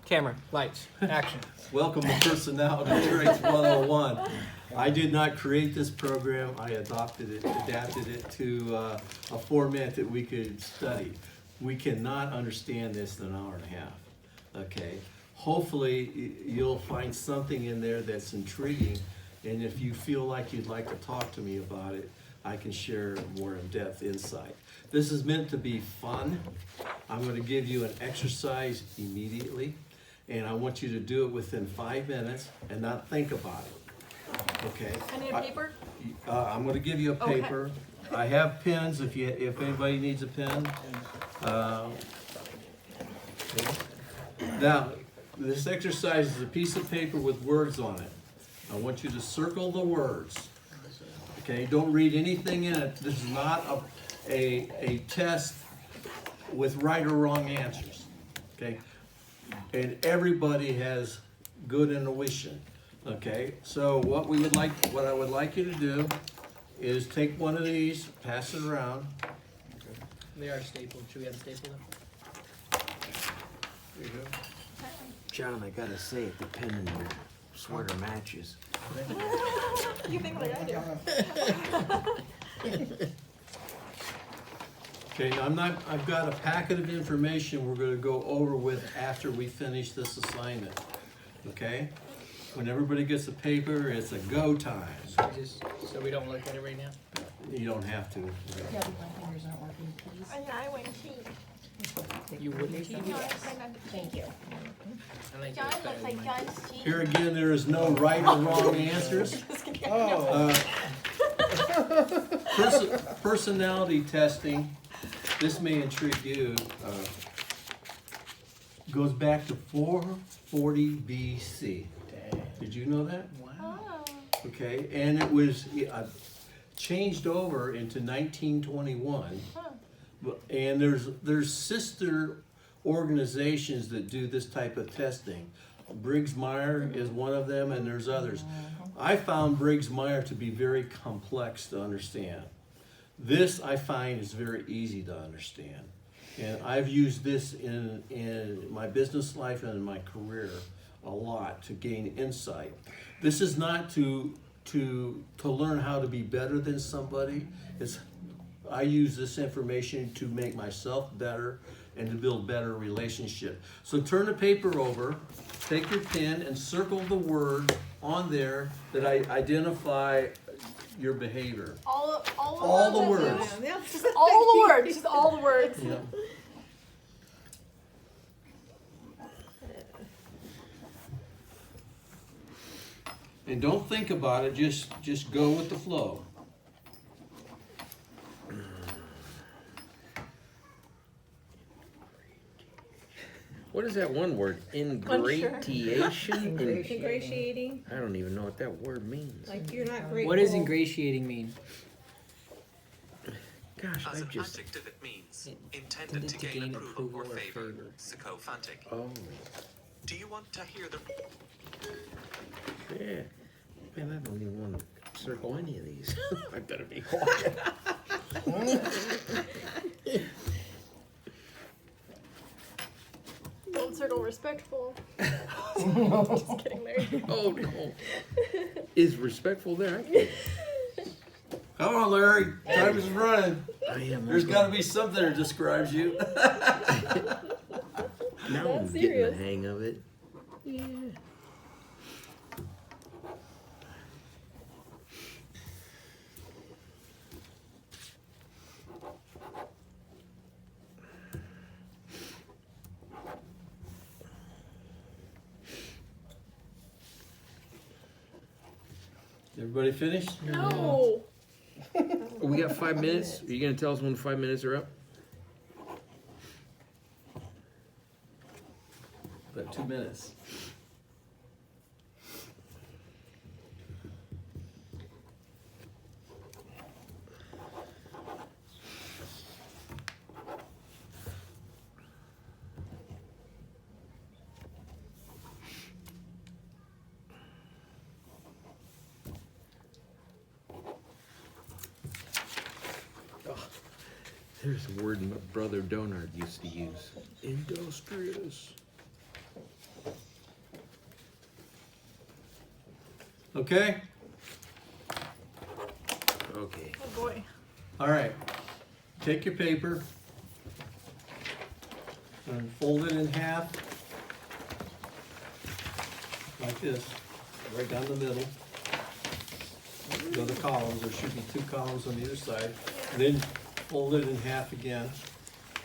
Camera, lights, action. Welcome to Personality Traits 101. I did not create this program. I adapted it to a format that we could study. We cannot understand this in an hour and a half. Okay. Hopefully you'll find something in there that's intriguing, and if you feel like you'd like to talk to me about it, I can share more in-depth insight. This is meant to be fun. I'm going to give you an exercise immediately, and I want you to do it within 5 minutes and not think about it. Okay? I need a paper? I'm going to give you a paper. Okay. I have pens if anybody needs a pen. Now, this exercise is a piece of paper with words on it. I want you to circle the words. Okay? Don't read anything in it. This is not a test with right or wrong answers. Okay? And everybody has good intuition. Okay? So what I would like you to do is take one of these, pass it around. They are stapled. Should we have a staple them? There you go. John, I gotta say it, the pen in your sweater matches. You think like I do. Okay, I've got a packet of information we're going to go over with after we finish this assignment. Okay? When everybody gets a paper, it's a go time. So we don't look at it right now? You don't have to. Yeah, my fingers aren't working, please. I wouldn't cheat. You wouldn't cheat? No, I try not to cheat. Thank you. I like John yours better looks than like mine. John's cheating. Here again, there is no right or wrong answers. Personality testing, this may intrigue you, goes back to 440 BC. Did you know that? Wow. Oh. Okay, and it was changed over into 1921. Huh. And there's sister organizations that do this type of testing. Briggs-Meyer is one of them, and there's others. I found Briggs-Meyer to be very complex to understand. This I find is very easy to understand. And I've used this in my business life and in my career a lot to gain insight. This is not to learn how to be better than somebody. I use this information to make myself better and to build better relationship. So turn the paper over, take your pen and circle the word on there that identify your behavior. All the words. Just all the words. Just all the words. Yeah. And don't think about it, just go with the flow. What is that one word? Ingratiation? Ingratiating, I don't even know what that word means. like you're not grateful. What does ingratiating mean? Gosh, As I an just... adjective, it means intended to gain approval or favor. Sycophantic. Oh, Do you want to hear the... yeah. Man, I don't even want to circle any of these. I better be quiet. Don't circle respectful. Just kidding, Larry. Oh, no. Is respectful there? Come on, Larry, time is running. I am. There's got to be something that describes you. Now I'm getting serious. the hang of it. Yeah. Everybody finished? No. We got 5 minutes. Are you going to tell us when the 5 minutes are up? About 2 minutes. There's a word my brother Donard used to use. Industrious. Okay? Okay. Oh boy. All right. Take your paper and fold it in half. Like this, right down the middle. Go to columns, there should be 2 columns on either side. Then fold it in half again.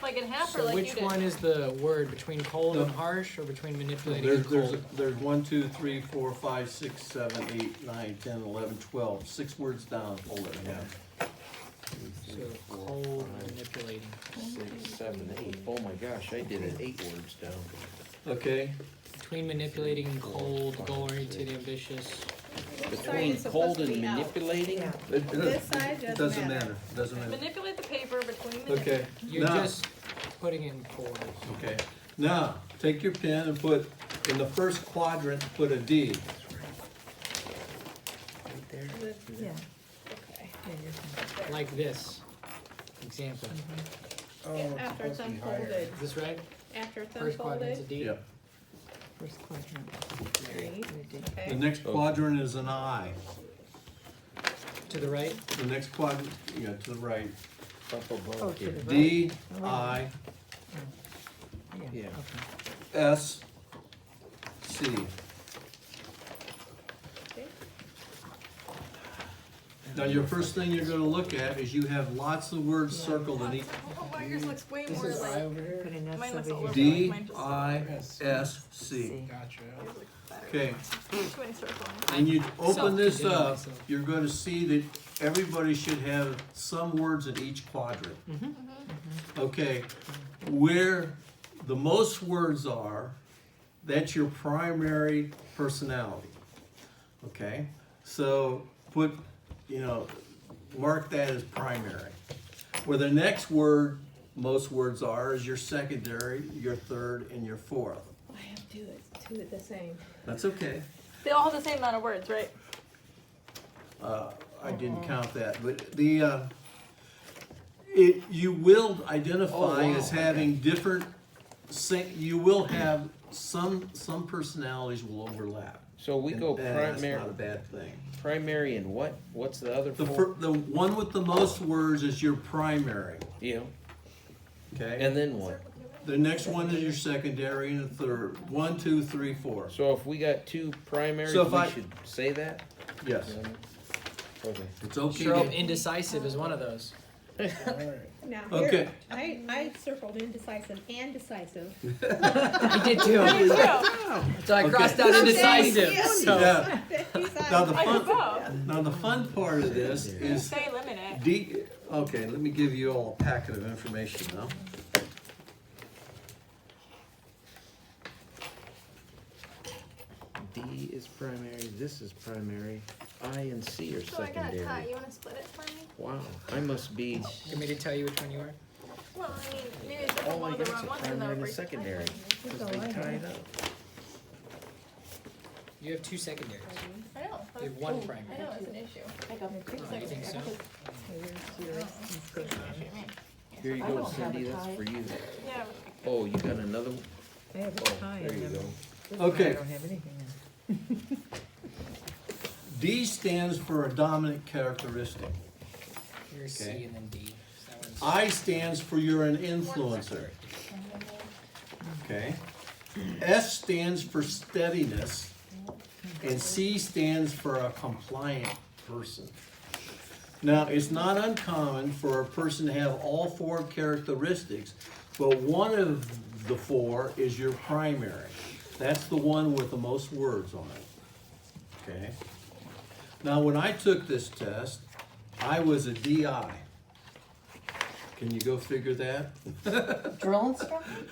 Like in half or So like which you did? one is the word, between cold No. and harsh, or between manipulating There's, and there's, cold? there's 1, 2, 3, 4, 5, 6, 7, 8, 9, 10, 11, 12. 6 words down, fold it in half. So cold, manipulating. 6, 7, 8. Oh my gosh, I did it 8 words down. Okay? Between manipulating and cold, goal-oriented, ambitious. Between cold and manipulating? This side It doesn't doesn't matter. matter, doesn't matter. Manipulate the paper between the. Okay, You're now, just putting in chords. okay, now, take your pen and put, in the first quadrant, put a D. Right there? Yeah. Okay. Like this. Example. After it's unfolded. Is this right? After it's First quadrant's a unfolded. D? Yep. First quadrant. The Okay. next quadrant is an I. To the right? The next quadrant, yeah, to the right. Up above Oh, to here. the right. D, I, Yeah. S, C. Okay. Now, your first thing you're gonna look at is you have lots of words circled in each. Oh, wow, yours looks way This more is I like. over here? Put an S Mine looks over all over. here. D, Mine just- I, S, C. Gotcha. Yours looks better. Okay, Too many circles. and you open this Self-condemning up, myself. you're gonna see that everybody should have some words in each quadrant. Okay, where the most words are, that's your primary personality. Okay, so put, mark that as primary. Where the next word, most words are, is your secondary, your third, and your fourth. I have two the same. That's okay. They all have the same amount of words, right? I didn't count that, but you will identify as having different, you will have some personalities will overlap. So we go And that's primary, not a bad thing. primary and what? What's the other The four? the one with the most words is your primary, Yeah. okay? And then what? The next one is your secondary and the third. 1, 2, 3, 4. So if we got 2 primaries, So if we I- should say that? Yes, Okay. it's okay. Sure, to- indecisive is one of those. Now, Okay. here, I circled indecisive and decisive. I did too. So I crossed out Okay. indecisive, so. Yeah. Now the I fun, could both. now the fun part of this is Say limit it. okay, let me give you all a packet of information now. D is primary, this is primary, I and C are So I got a tie. secondary. You want to split it for me? Wow, I must be, You want me to tell you which one you are? Well, I mean, maybe it's all one I of the got's wrong a ones and primary and a they'll secondary, because all they I tie have. it up. You have 2 secondaries. I know. You have 1 I primary. know, it's an issue. Oh, you think so? Here you go, Cindy, that's for you. Yeah. Oh, you got another one? I have a Oh, tie there in you them. go. This one Okay. I don't have anything in. D stands for a dominant characteristic. You're C Okay. and then D. So that one's- I stands for you're an influencer. Okay. S stands for steadiness. And C stands for a compliant person. Now, it's not uncommon for a person to have all 4 characteristics, but one of the 4 is your primary. That's the one with the most words on it. Okay? Now, when I took this test, I was a DI. Can you go figure that? Drill instructor?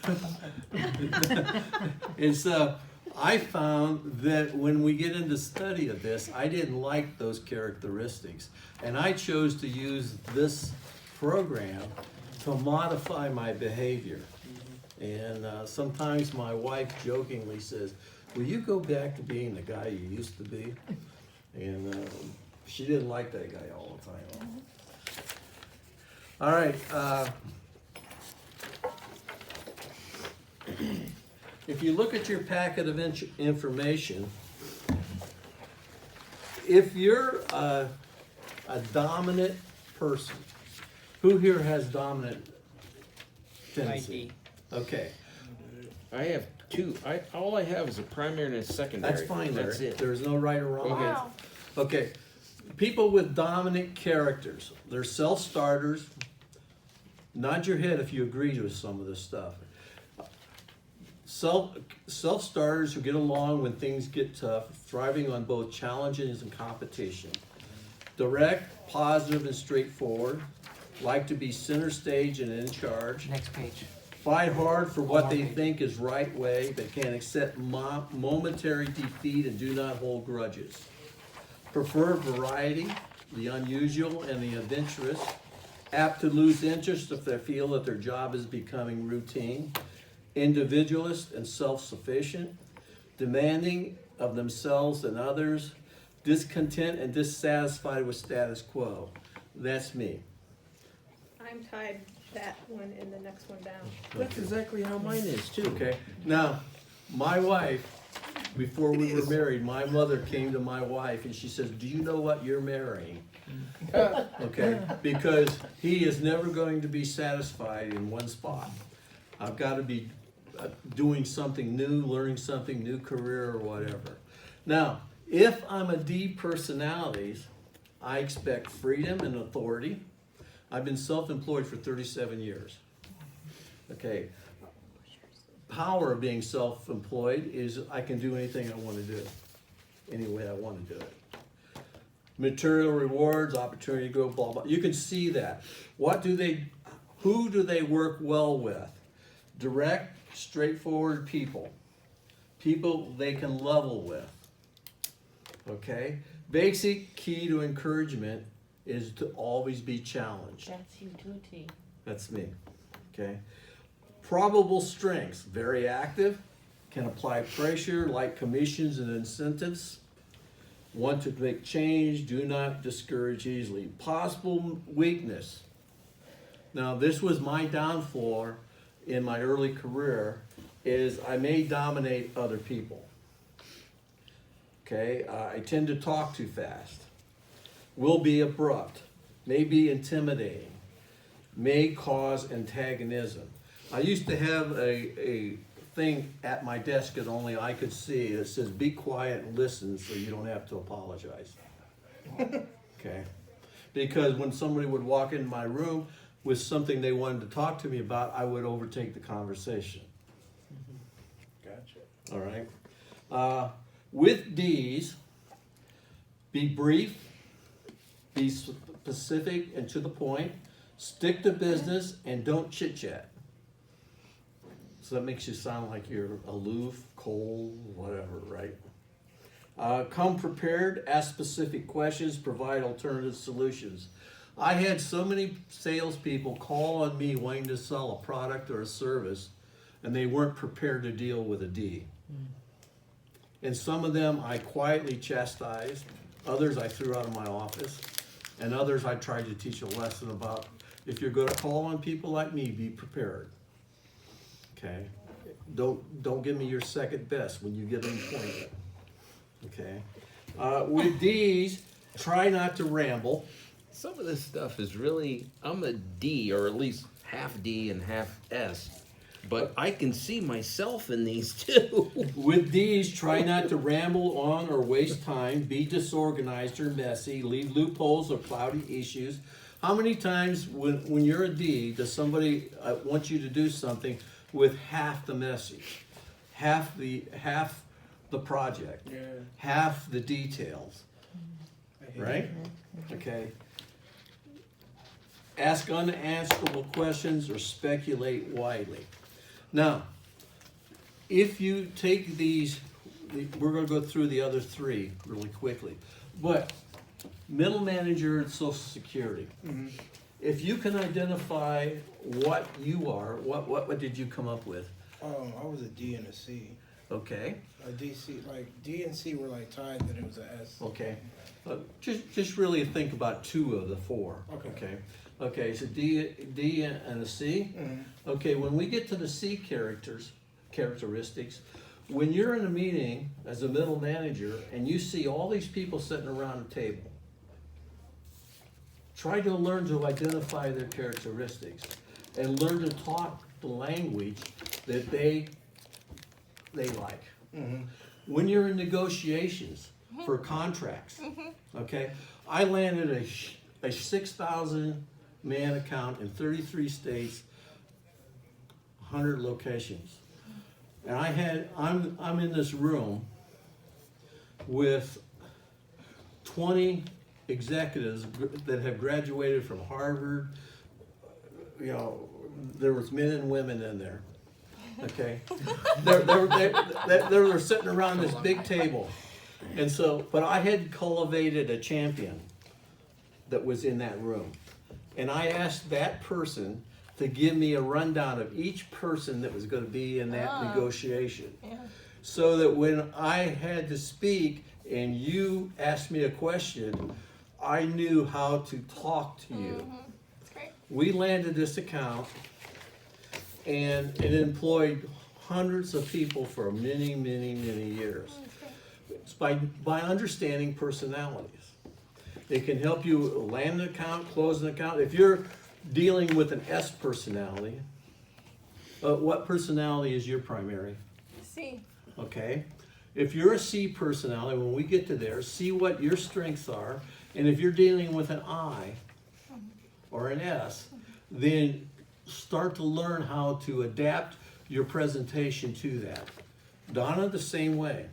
And so I found that when we get into study of this, I didn't like those characteristics. And I chose to use this program to modify my behavior. And sometimes my wife jokingly says, will you go back to being the guy you used to be? And she didn't like that guy all the time. All right. If you look at your packet of information, if you're a dominant person, who here has dominant tendency? Okay, I have two. All I have is a primary and a secondary. that's fine, That's Larry. it. There's no right or wrong. Okay. Wow. Okay, people with dominant characters, they're self-starters. Nod your head if you agree with some of this stuff. Self-starters who get along when things get tough, thriving on both challenges and competition. Direct, positive, and straightforward, like to be center stage and in charge. Next page. Fight hard for what they think is right way, but can accept momentary defeat and do not hold grudges. Prefer variety, the unusual and the adventurous. Apt to lose interest if they feel that their job is becoming routine. Individualist and self-sufficient. Demanding of themselves and others. Discontent and dissatisfied with status quo. That's me. I'm tied that one and the next one down. That's exactly how mine is too. Okay, now, my wife, before we were married, my mother came to my wife and she says, do you know what you're marrying? Okay, because he is never going to be satisfied in one spot. I've got to be doing something new, learning something, new career or whatever. Now, if I'm a D personalities, I expect freedom and authority. I've been self-employed for 37 years. Okay, power of being self-employed is I can do anything I want to do, any way I want to do it. Material rewards, opportunity to go, blah, blah. You can see that. Who do they work well with? Direct, straightforward people. People they can level with. Okay? Basic key to encouragement is to always be challenged. That's you too, T. That's me. Okay? Probable strengths, very active, can apply pressure like commissions and incentives. Want to make change, do not discourage easily. Possible weakness. Now, this was my downfall in my early career, is I may dominate other people. Okay, I tend to talk too fast. Will be abrupt, may be intimidating, may cause antagonism. I used to have a thing at my desk that only I could see. It says, be quiet and listen so you don't have to apologize. Okay? Because when somebody would walk in my room with something they wanted to talk to me about, I would overtake the conversation. Gotcha. All right? With D's, be brief, be specific and to the point, stick to business, and don't chit-chat. So that makes you sound like you're aloof, cold, whatever, right? Come prepared, ask specific questions, provide alternative solutions. I had so many salespeople call on me wanting to sell a product or a service, and they weren't prepared to deal with a D. And some of them I quietly chastised, others I threw out of my office, and others I tried to teach a lesson about, if you're gonna call on people like me, be prepared. Okay, don't give me your second best when you get an appointment. Okay, with D's, try not to ramble. Some of this stuff is really, I'm a D, or at least half D and half S, but I can see myself in these too. With D's, try not to ramble on or waste time, be disorganized or messy, leave loopholes or cloudy issues. How many times when you're a D, does somebody want you to do something with half the message, half the project, Yeah. half the details, I hate right? Okay. Ask unanswerable questions or speculate widely. Now, if you take these, we're going to go through the other three really quickly, but middle manager and Social Security. If you can identify what you are, what did you come up with? I was a D and a C. Okay, A DC, like D and C were like tied, then it was a S. okay. Just really think about two of the four. Okay. Okay, so D and a C. Mhm. Okay, when we get to the C characteristics, when you're in a meeting as a middle manager and you see all these people sitting around a table, try to learn to identify their characteristics and learn to talk the language that they like. When you're in negotiations for contracts, okay? I landed a 6,000 man account in 33 states, 100 locations. And I'm in this room with 20 executives that have graduated from Harvard. You know, there was men and women in there. Okay, they're sitting around this big table, and so, but I had cultivated a champion that was in that room, and I asked that person to give me a rundown of each person that was going to be in that negotiation, so that when I had to speak and you asked me a question, I knew how to talk to you. That's great. We landed this account, and it employed hundreds of people for many, many, many years. It's by understanding personalities. It can help you land an account, close an account. If you're dealing with an S personality, what personality is your primary? C. Okay. If you're a C personality, when we get to there, see what your strengths are. And if you're dealing with an I or an S, then start to learn how to adapt your presentation to that. Donna, the same way.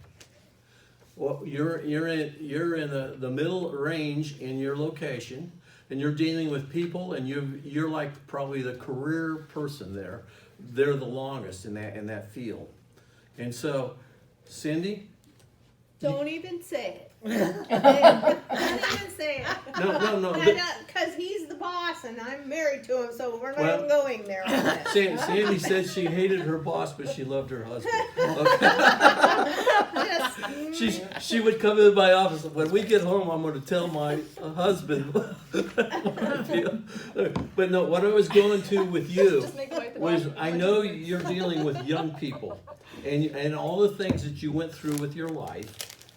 Well, you're in the middle range in your location, and you're dealing with people, and you're like probably the career person there. They're the longest in that field, and so, Cindy. Don't even say it. Don't even say it. No. Because he's the boss and I'm married to him, so we're not even going there on this. Sandy said she hated her boss, but she loved her husband. Okay. She would come in my office. When we get home, I'm going to tell my husband what I feel. But no, what I was going to with you Just make white the was, boss. I know you're dealing with young people, and all the things that you went through with your life.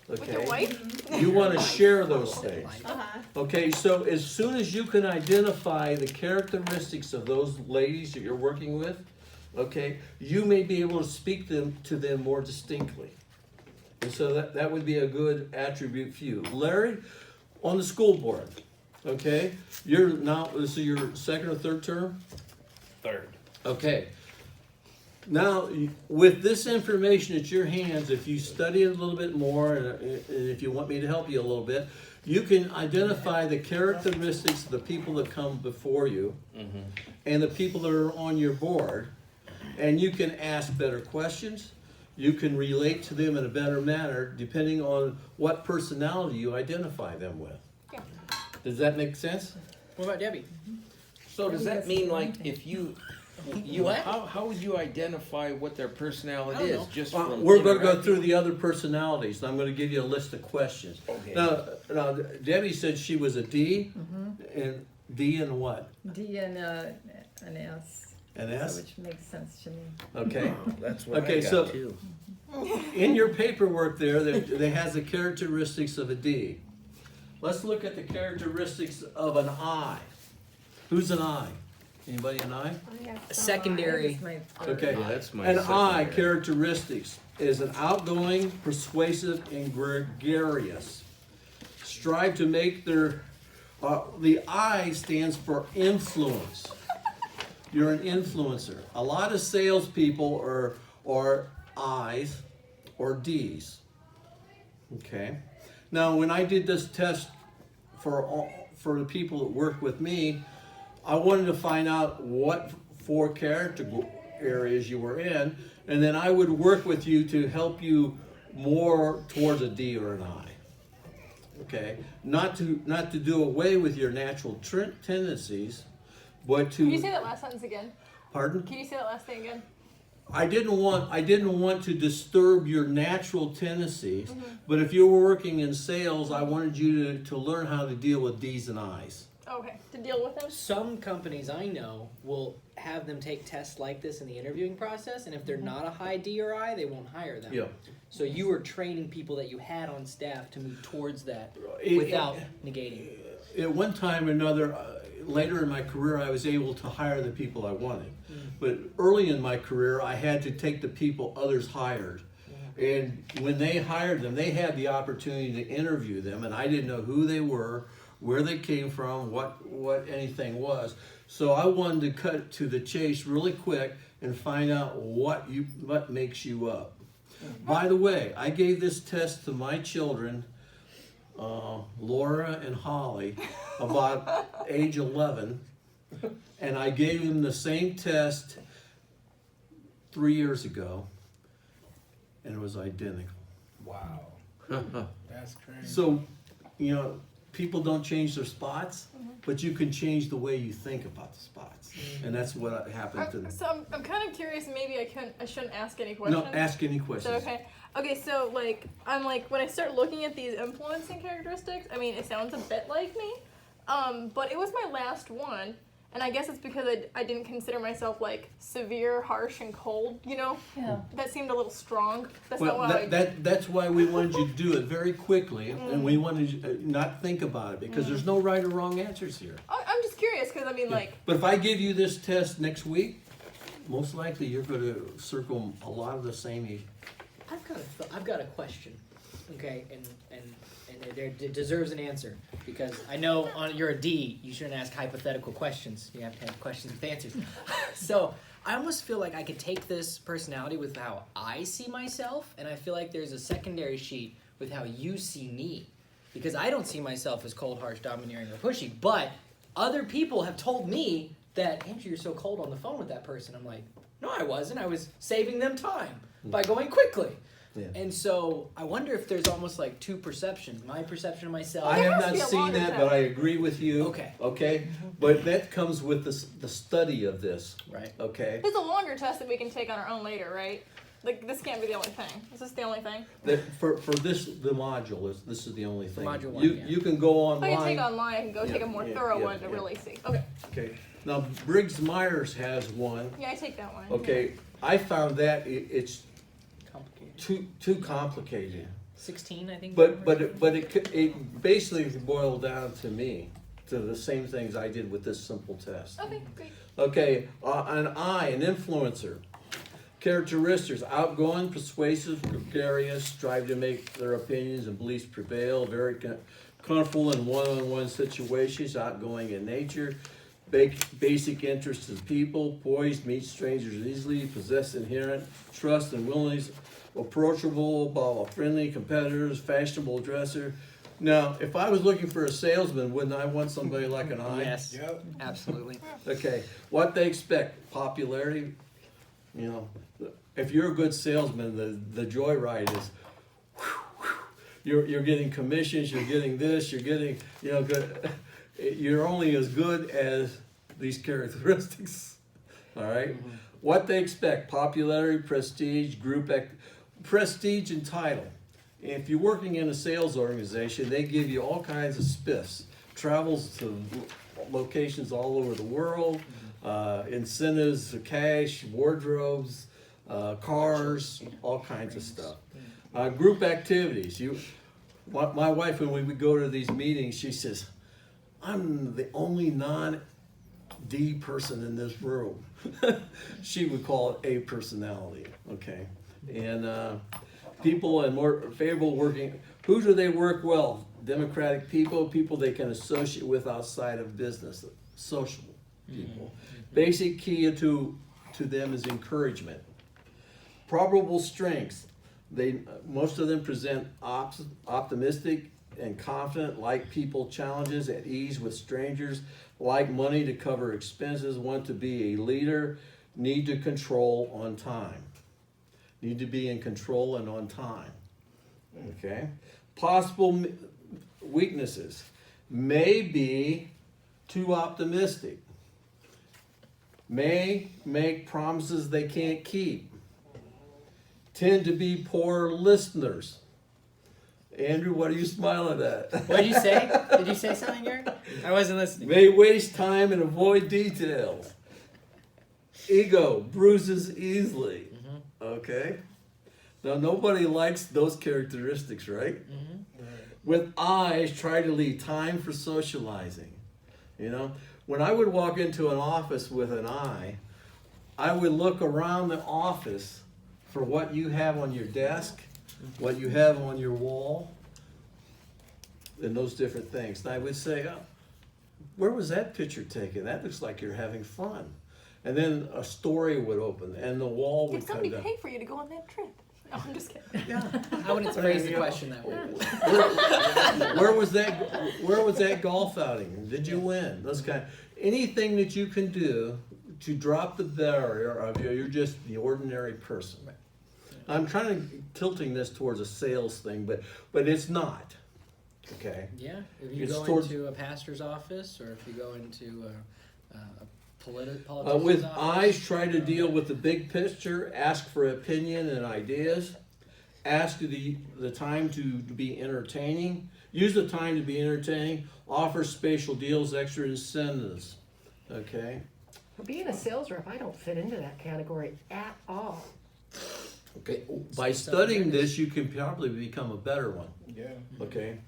With Okay. your wife? You want to share those things. Uh-huh. Okay, so as soon as you can identify the characteristics of those ladies that you're working with, okay, you may be able to speak to them more distinctly. And so that would be a good attribute for you. Larry, on the school board, okay, this is your second or third term? Third. Okay. Now, with this information at your hands, if you study it a little bit more, and if you want me to help you a little bit, you can identify the characteristics of the people that come before you and the people that are on your board, and you can ask better questions. You can relate to them in a better manner depending on what personality you identify them with. Yeah. Does that make sense? What about Debbie? So does that mean like if you What? how would you identify what their personality I don't is? know. Just from We're going to go interacting? through the other personalities, and I'm going to give you a list of questions. Okay. Now, Debbie said she was a D, and D and what? D and an S. An So S? which makes sense to me. Okay. That's what Okay, I got so- too. In your paperwork there has the characteristics of a D. Let's look at the characteristics of an I. Who's an I? Anybody an I? I have some Secondary. That's my third. Okay. Yeah, that's my An I secondary. characteristics is an outgoing, persuasive, and gregarious. Strive to make the I stands for influence. You're an influencer. A lot of salespeople are I's or D's. Okay. Now, when I did this test for the people that work with me, I wanted to find out what 4 character areas you were in, and then I would work with you to help you more towards a D or an I. Okay, not to do away with your natural tendencies, but to. Can you say that last sentence again? Pardon? Can you say that last thing again? I didn't want to disturb your natural tendencies, but if you were working in sales, I wanted you to learn how to deal with D's and I's. Okay, to deal with them. Some companies I know will have them take tests like this in the interviewing process, and if they're not a high D or I, they won't hire them. Yeah. So you were training people that you had on staff to move towards that It- without negating. At one time or another, later in my career, I was able to hire the people I wanted. But early in my career, I had to take the people others hired. And when they hired them, they had the opportunity to interview them, and I didn't know who they were, where they came from, what anything was. So I wanted to cut to the chase really quick and find out what makes you up. By the way, I gave this test to my children, Laura and Holly, about age 11, and I gave them the same test 3 years ago, and it was identical. Wow. That's crazy. So, you know, people don't change their spots, but you can change the way you think about the spots, and that's what happened to them. So I'm kind of curious. Maybe I shouldn't ask any No, questions. ask any So questions. okay. Okay, so like I'm like when I start looking at these influencing characteristics, I mean it sounds a bit like me, but it was my last one, and I guess it's because I didn't consider myself like severe, harsh, and cold. You know, Yeah. that seemed a little strong. That's not Well, what I. that's why we wanted you to do it very quickly, and we wanted you to not think about it, because there's no right or wrong answers here. I'm just curious because I mean like But if I give you this test next week, most likely you're going to circle a lot of the same. I've got a question, okay, and it deserves an answer, because I know you're a D, you shouldn't ask hypothetical questions. You have to have questions with answers. So I almost feel like I could take this personality with how I see myself, and I feel like there's a secondary sheet with how you see me, because I don't see myself as cold, harsh, domineering, or pushy. But other people have told me that, Andrew, you're so cold on the phone with that person. I'm like, no, I wasn't. I was saving them time by going quickly. Yeah. And so I wonder if there's almost like two perceptions. My perception of myself. I There have has to not be a seen longer that, test. but I agree with you. Okay. Okay? But that comes with the study of this. Right. Okay? there's a longer test that we can take on our own later, right? Like this can't be the only thing. Is this the only thing? That for this, the module, this is the only thing. Module one, you, yeah. you can go If I can online. take online, I can go take a more yeah, thorough yeah, one to yeah. really see. Okay. Okay. Now, Briggs Myers has one. Yeah, I take that one. Okay. I found that it's Complicated. too complicated. 16, I think. But it basically boiled down to me, to the same things I did with this simple test. Okay, great. Okay, an influencer. Characteristics: outgoing, persuasive, gregarious, strive to make their opinions and beliefs prevail, very comfortable in one-on-one situations, outgoing in nature, basic interest in people, poised, meet strangers easily, possess inherent trust and willingness, approachable, friendly competitors, fashionable dresser. Now, if I was looking for a salesman, wouldn't I want somebody like an I? Yes, Yep. absolutely. Okay, what they expect, popularity, you know, if you're a good salesman, the joyride is, you're getting commissions, you're getting this, you're getting, you know, good, you're only as good as these characteristics, all right? What they expect, popularity, prestige, prestige and title. If you're working in a sales organization, they give you all kinds of spiffs, travels to locations all over the world, incentives, cash, wardrobes, cars, all kinds of stuff. Group activities. My wife, when we would go to these meetings, she says, "I'm the only non-D person in this room." She would call it a personality. Okay, and people and more favorable working. Who do they work well? Democratic people they can associate with outside of business, social people. Basic key to them is encouragement. Probable strengths. Most of them present optimistic and confident, like people challenges, at ease with strangers, like money to cover expenses, want to be a leader, need to control on time. Need to be in control and on time. Okay? Possible weaknesses. May be too optimistic. May make promises they can't keep. Tend to be poor listeners. Andrew, what are you smiling at? What did you say? Did you say something, Gary? I wasn't listening. May waste time and avoid details. Ego, bruises easily. Okay? Now, nobody likes those characteristics, right? With eyes, try to leave time for socializing. You know, when I would walk into an office with an eye, I would look around the office for what you have on your desk, what you have on your wall, and those different things. And I would say, oh, where was that picture taken? That looks like you're having fun. And then a story would open, and the wall would Did come somebody down. pay for you to go on that trip? No, I'm just kidding. Yeah. I wouldn't phrase the question that way. Where was that golf outing? Did you win? Those kind. Anything that you can do to drop the barrier of you're just the ordinary person. I'm trying to tilting this towards a sales thing, but it's not. Okay. Yeah, if you It's go towards- into a pastor's office, or if you go into a politician's With office. eyes, try to deal with the big picture. Ask for opinion and ideas. Ask the time to be entertaining. Use the time to be entertaining. Offer spatial deals, extra incentives. Okay. For being a sales rep, I don't fit into that category at all. Okay. By studying this, you can probably become a better one. Yeah. Okay.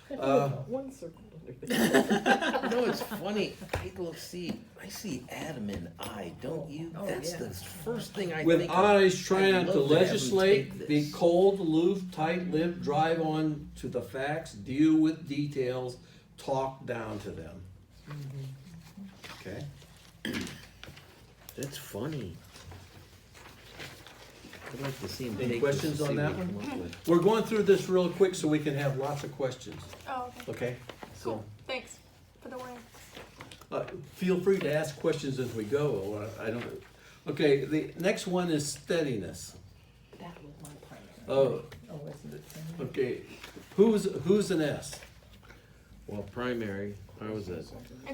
One circle. You know, it's funny. I see Adam and I, don't you? Oh, That's yeah. the first thing I With think of. eyes, try I'd not love to have him legislate, take be this. cold, aloof, tight-lipped, drive on to the facts, deal with details, talk down to them. Okay? That's funny. I'd like to see him Any take questions this on and see that what he one? come up with. We're going through this real quick so we can have lots of questions, Oh, okay. okay? Cool. Thanks for the warning. Feel free to ask questions as we go, or I don't, okay, the next one is steadiness. That was my primary. Oh, Oh, isn't it? okay, who's an S? Well, primary, I was a It's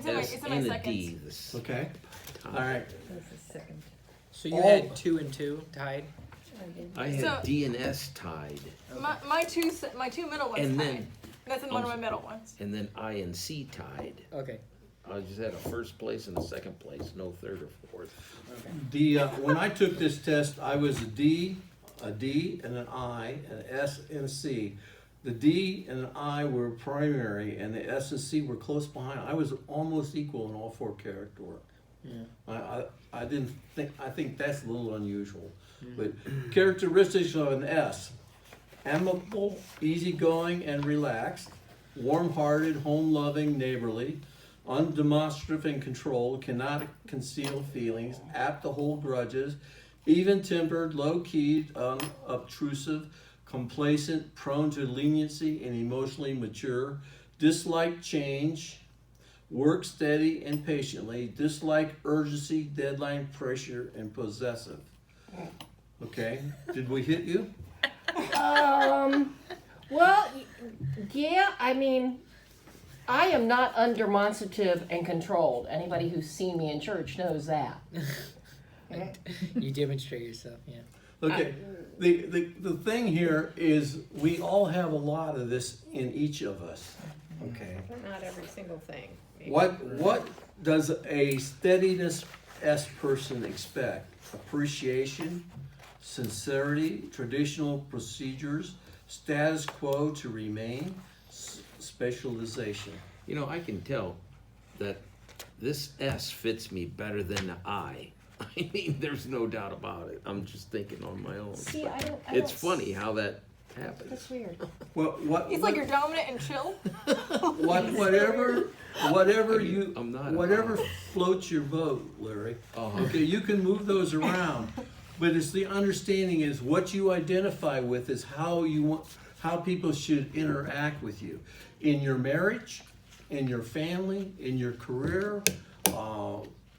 in my, S it's in my and a seconds. D. This Okay, all right. That's the second. So you All- had 2 and 2 tied. I had So- D and S tied, My two middle ones and tied. then That's in one of my middle ones. and then I and C tied. Okay. I just had a first place and a second place, no third or fourth. Okay. When I took this test, I was a D, and an I, an S, and a C. The D and an I were primary, and the S and C were close behind. I was almost equal in all 4 character work. Yeah. I didn't think, I think that's a little unusual. But characteristics of an S: amicable, easygoing, and relaxed, warm-hearted, home-loving, neighborly, undemonstrative and controlled, cannot conceal feelings, apt to hold grudges, even-tempered, low-keyed, unobtrusive, complacent, prone to leniency, and emotionally mature, dislike change, work steady and patiently, dislike urgency, deadline pressure, and possessive. Okay, did we hit you? Well, yeah, I mean, I am not undemonstrative and controlled. Anybody who's seen me in church knows that. You demonstrate yourself, yeah. Okay, the thing here is we all have a lot of this in each of us. Okay, Not every single thing. maybe. what does a steadiness S person expect? Appreciation, sincerity, traditional procedures, status quo to remain, specialization. You know, I can tell that this S fits me better than the I. I mean, there's no doubt about it. I'm just thinking on my own. See, I don't. It's funny how that happens. That's weird. Well, He's like you're dominant and chill. whatever you, I'm not. whatever floats your boat, Larry. Okay, you can move those around, but it's the understanding is what you identify with is how you want, how people should interact with you, in your marriage, in your family, in your career,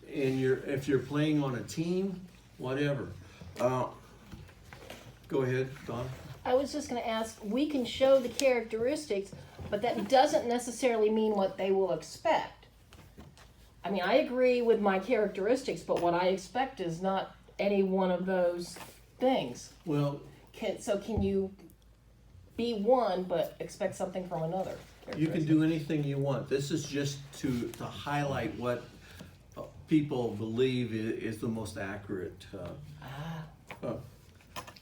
if you're playing on a team, whatever. Go ahead, Don. I was just going to ask, we can show the characteristics, but that doesn't necessarily mean what they will expect. I mean, I agree with my characteristics, but what I expect is not any one of those things. Well, So can you be one, but expect something from another. You can do anything you want. This is just to highlight what people believe is the most accurate.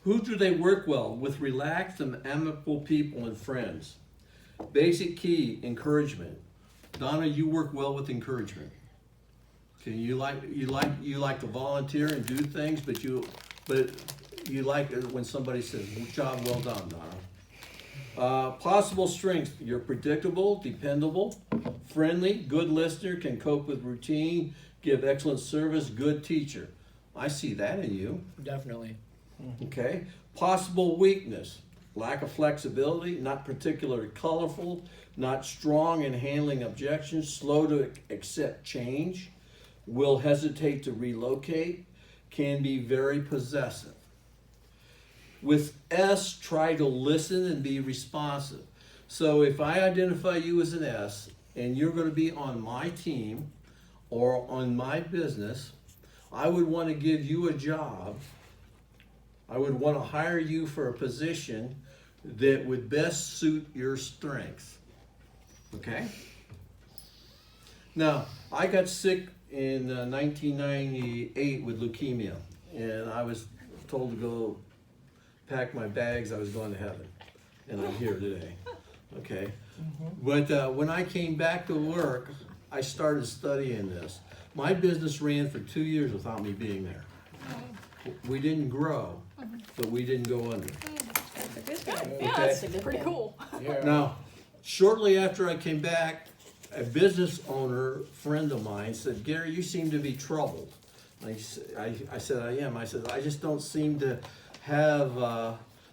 Who do they work well? With relaxed and amicable people and friends. Basic key, encouragement. Donna, you work well with encouragement. Okay, you like to volunteer and do things, but you like it when somebody says, "Job well done, Donna." Possible strengths: you're predictable, dependable, friendly, good listener, can cope with routine, give excellent service, good teacher. I see that in you. Definitely. Okay. Possible weakness: lack of flexibility, not particularly colorful, not strong in handling objections, slow to accept change, will hesitate to relocate, can be very possessive. With S, try to listen and be responsive. So if I identify you as an S and you're going to be on my team or on my business, I would want to give you a job. I would want to hire you for a position that would best suit your strengths. Okay? Now, I got sick in 1998 with leukemia, and I was told to go pack my bags. I was going to heaven, and I'm here today. Okay? But when I came back to work, I started studying this. My business ran for 2 years without me being there. We didn't grow, but we didn't go under. That's a good thing. Yeah, Okay. that's pretty cool. Yeah. Now, shortly after I came back, a business owner friend of mine said, "Gary, you seem to be troubled." I said, "I am." I said, "I just don't seem to have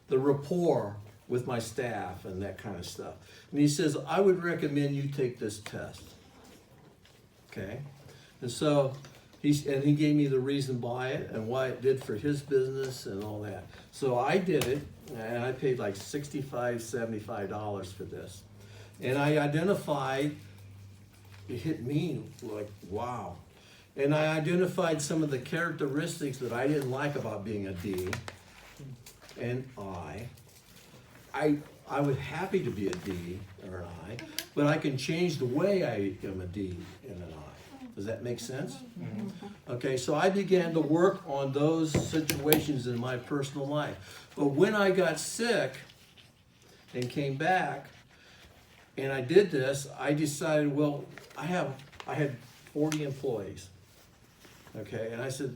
the rapport with my staff and that kind of stuff." And he says, "I would recommend you take this test." Okay? And so he gave me the reason why it and what it did for his business and all that. So I did it, and I paid like $65, $75 for this. And I identified, it hit me like, wow. And I identified some of the characteristics that I didn't like about being a D and I was happy to be a D or an I, but I can change the way I am a D and an I. Does that make sense? Okay, so I began to work on those situations in my personal life. But when I got sick and came back, and I did this, I decided, well, I had 40 employees. Okay, and I said,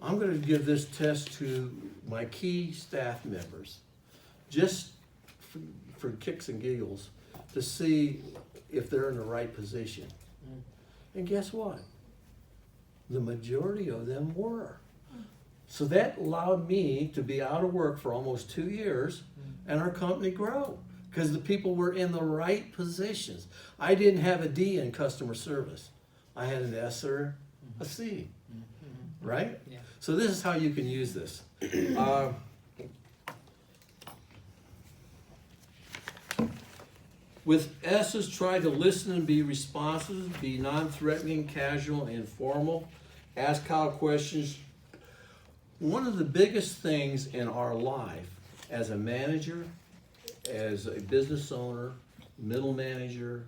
I'm going to give this test to my key staff members, just for kicks and giggles, to see if they're in the right position. And guess what? The majority of them were. So that allowed me to be out of work for almost 2 years and our company grow because the people were in the right positions. I didn't have a D in customer service. I had an S or a C, right? Yeah. So this is how you can use this. With S's, try to listen and be responsive, be non-threatening, casual, informal, ask how questions. One of the biggest things in our life as a manager, as a business owner, middle manager,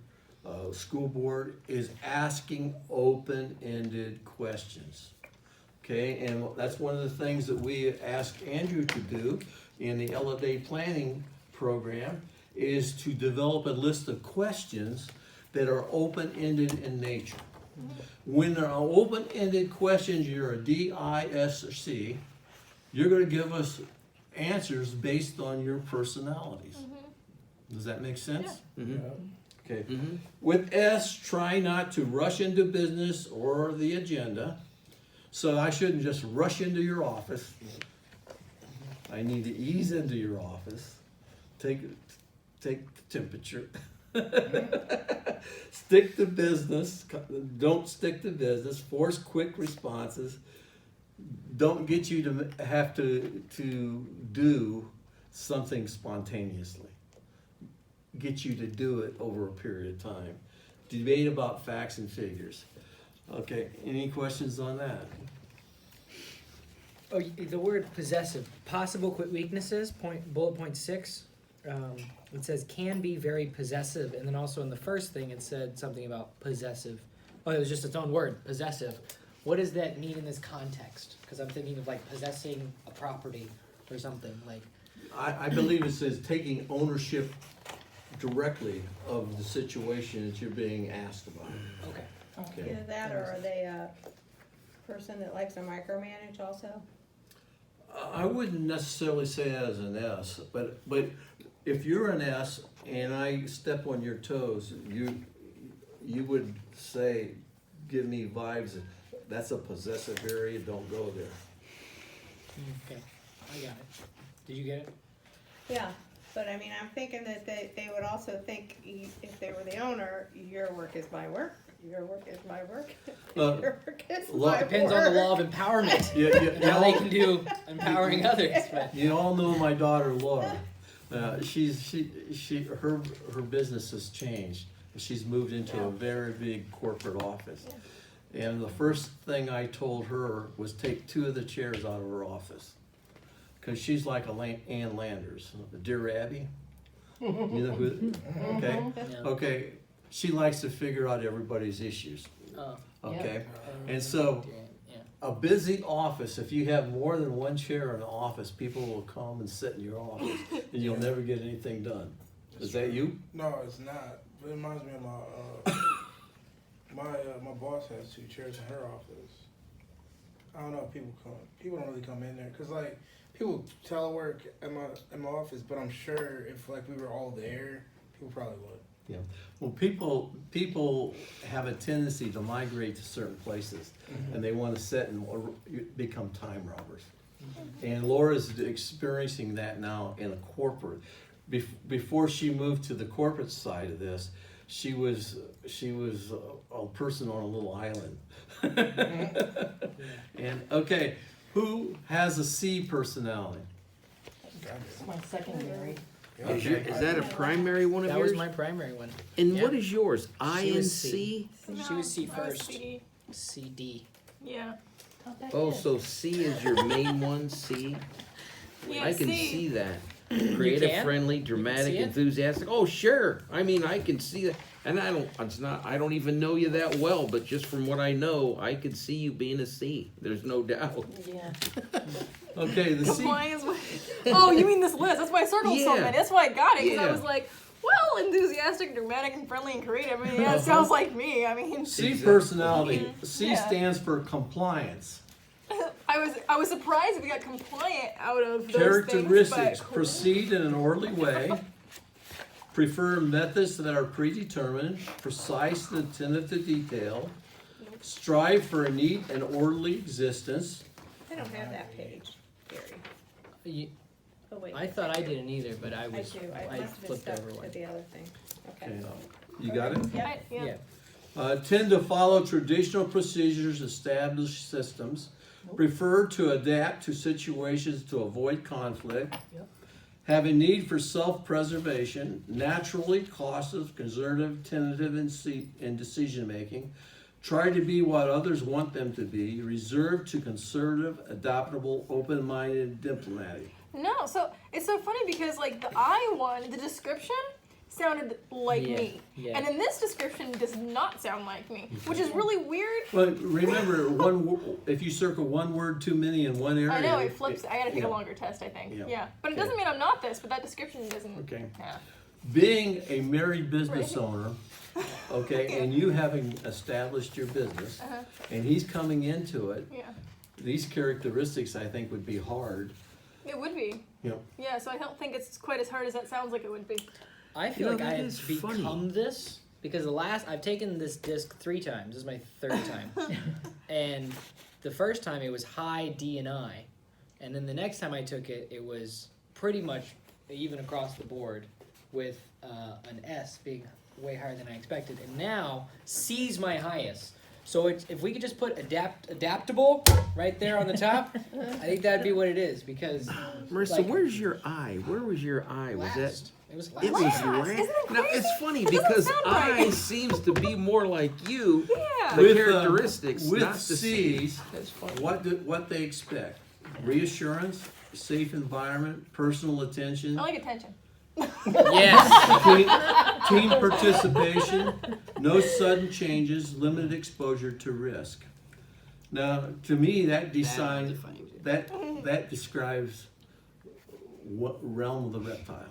school board, is asking open-ended questions. Okay, and that's one of the things that we asked Andrew to do in the Day planning program, is to develop a list of questions that are open-ended in nature. When there are open-ended questions, you're a D, I, S, or C, you're going to give us answers based on your personalities. Does that make sense? Yeah. Okay. With S, try not to rush into business or the agenda. So I shouldn't just rush into your office. I need to ease into your office, take the temperature, stick to business, don't stick to business, force quick responses, don't get you to have to do something spontaneously. Get you to do it over a period of time. Debate about facts and figures. Okay, any questions on that? Oh, the word possessive. Possible quick weaknesses. Bullet point 6. it says can be very possessive, and then also in the first thing it said something about possessive. Oh, it was just its own word, possessive. What does that mean in this context? Because I'm thinking of like possessing a property or something like. I believe it says taking ownership directly of the situation that you're being asked about. Okay. Okay. Either that, or are they a person that likes to micromanage also? I wouldn't necessarily say that as an S, but if you're an S and I step on your toes, you would say, give me vibes. That's a possessive area. Don't go there. Okay, I got it. Did you get it? Yeah, but I mean, I'm thinking that they would also think if they were the owner, your work is my work, your work is my work, your work is my work. Depends on the law of empowerment. And how they can do empowering others. But. You all know my daughter Laura. Her business has changed. She's moved into a very big corporate office. And the first thing I told her was take 2 of the chairs out of her office. Because she's like a Ann Landers, Dear Abby. You know who? Okay. Yeah. Okay. She likes to figure out everybody's issues. Okay. And so, a busy office, if you have more than 1 chair in the office, people will come and sit in your office, and you'll never get anything done. Is that you? No, it's not. It reminds me of my boss has 2 chairs in her office. I don't know if people don't really come in there, cause like people telework at my office, but I'm sure if like we were all there, people probably would. Yeah. Well, people have a tendency to migrate to certain places, and they want to sit and become time robbers. And Laura's experiencing that now in a corporate. Before she moved to the corporate side of this, she was a person on a little island. And okay, who has a C personality? It's my secondary. Is that a primary one of That yours? was my primary one. And Yeah. what is yours? I She and was C? She was C I was first. C. CD. Yeah. Oh, so C is your main one, C? Yeah, I can C. see that. Creative, can? friendly, see dramatic, it? enthusiastic. Oh, sure. I mean, I can see that. And I don't even know you that well, but just from what I know, I could see you being a C. There's no doubt. Yeah. Okay, the C. Compliance with. Oh, you mean this list? That's why I circled so Yeah. many. That's why I got it, because I Yeah. was like, well, enthusiastic, dramatic, and friendly, and creative. I mean, yeah, it sounds like me. I mean, C personality. C Yeah. stands for compliance. I was surprised if we got compliant out of those Characteristics. things, but Proceed in an orderly way. Prefer methods that are predetermined, precise and attentive to detail. Strive for a neat and orderly existence. I don't have that page, Gary. You, Oh, wait. I thought I didn't either, but I I was. do. I I must have been flipped stuck over to one. the other thing. Okay. Okay, you got it? Yeah. yeah. Yeah. Tend to follow traditional procedures, established systems. Prefer to adapt to situations to avoid conflict. Yep. Have a need for self-preservation, naturally cautious, conservative, tentative in decision-making. Try to be what others want them to be. Reserved to conservative, adaptable, open-minded, diplomatic. No, so it's so funny because like the I one, the description sounded like Yeah, me, yeah. and then this description does not sound like me, which is really weird. Well, remember, if you circle one word too many in one area. I know it flips. I gotta take yeah. a longer test, I think. Yeah. Yeah, but it Okay. doesn't mean I'm not this. But that description doesn't. Okay. Yeah. Being a married business Right. owner, okay, and you having established your business, Uh-huh. and he's coming into it, Yeah. these characteristics I think would be hard. It would be. You know, Yeah. So I don't think it's quite as hard as that sounds like it would be. I feel You know, like I that have is become funny. this because I've taken this disc 3 times. This is my 3rd time, and the first time it was high D and I, and then the next time I took it, it was pretty much even across the board, with an S being way higher than I expected, and now C's my highest. So if we could just put adaptable right there on the top, I think that'd be what it is because Marissa, like, where's your eye? Where was your eye? Was that? last. It was last. It was Last. last. Isn't it Now crazy? it's funny It doesn't because sound right. I seems to be more like you. Yeah. The With, characteristics, with not the C's, That's funny. what they expect: reassurance, safe environment, personal attention, I like attention. Yes. Team participation, no sudden changes, limited exposure to risk. Now, to me, that that describes what realm of the reptile.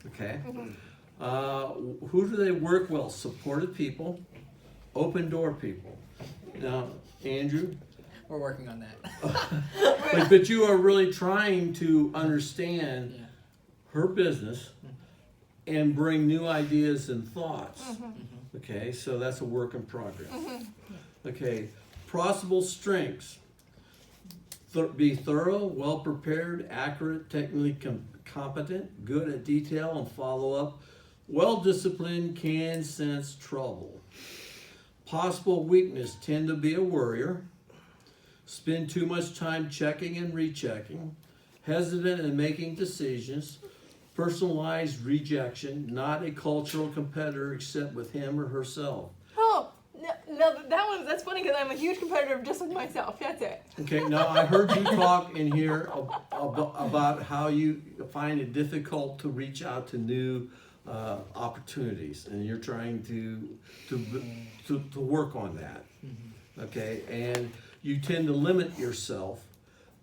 Okay. Who do they work well? Supportive people, open door people. Now, Andrew, We're working on that. but you are really trying to understand Yeah. her business and bring new ideas and thoughts. Okay, so that's a work in progress. Okay, possible strengths. Be thorough, well prepared, accurate, technically competent, good at detail and follow up, well disciplined, can sense trouble. Possible weakness, tend to be a worrier, spend too much time checking and rechecking, hesitant in making decisions, personalized rejection, not a cultural competitor except with him or herself. Oh, no, that's funny because I'm a huge competitor just with myself. That's it. Okay, now I heard you talk in here about how you find it difficult to reach out to new opportunities, and you're trying to work on that. Okay, and you tend to limit yourself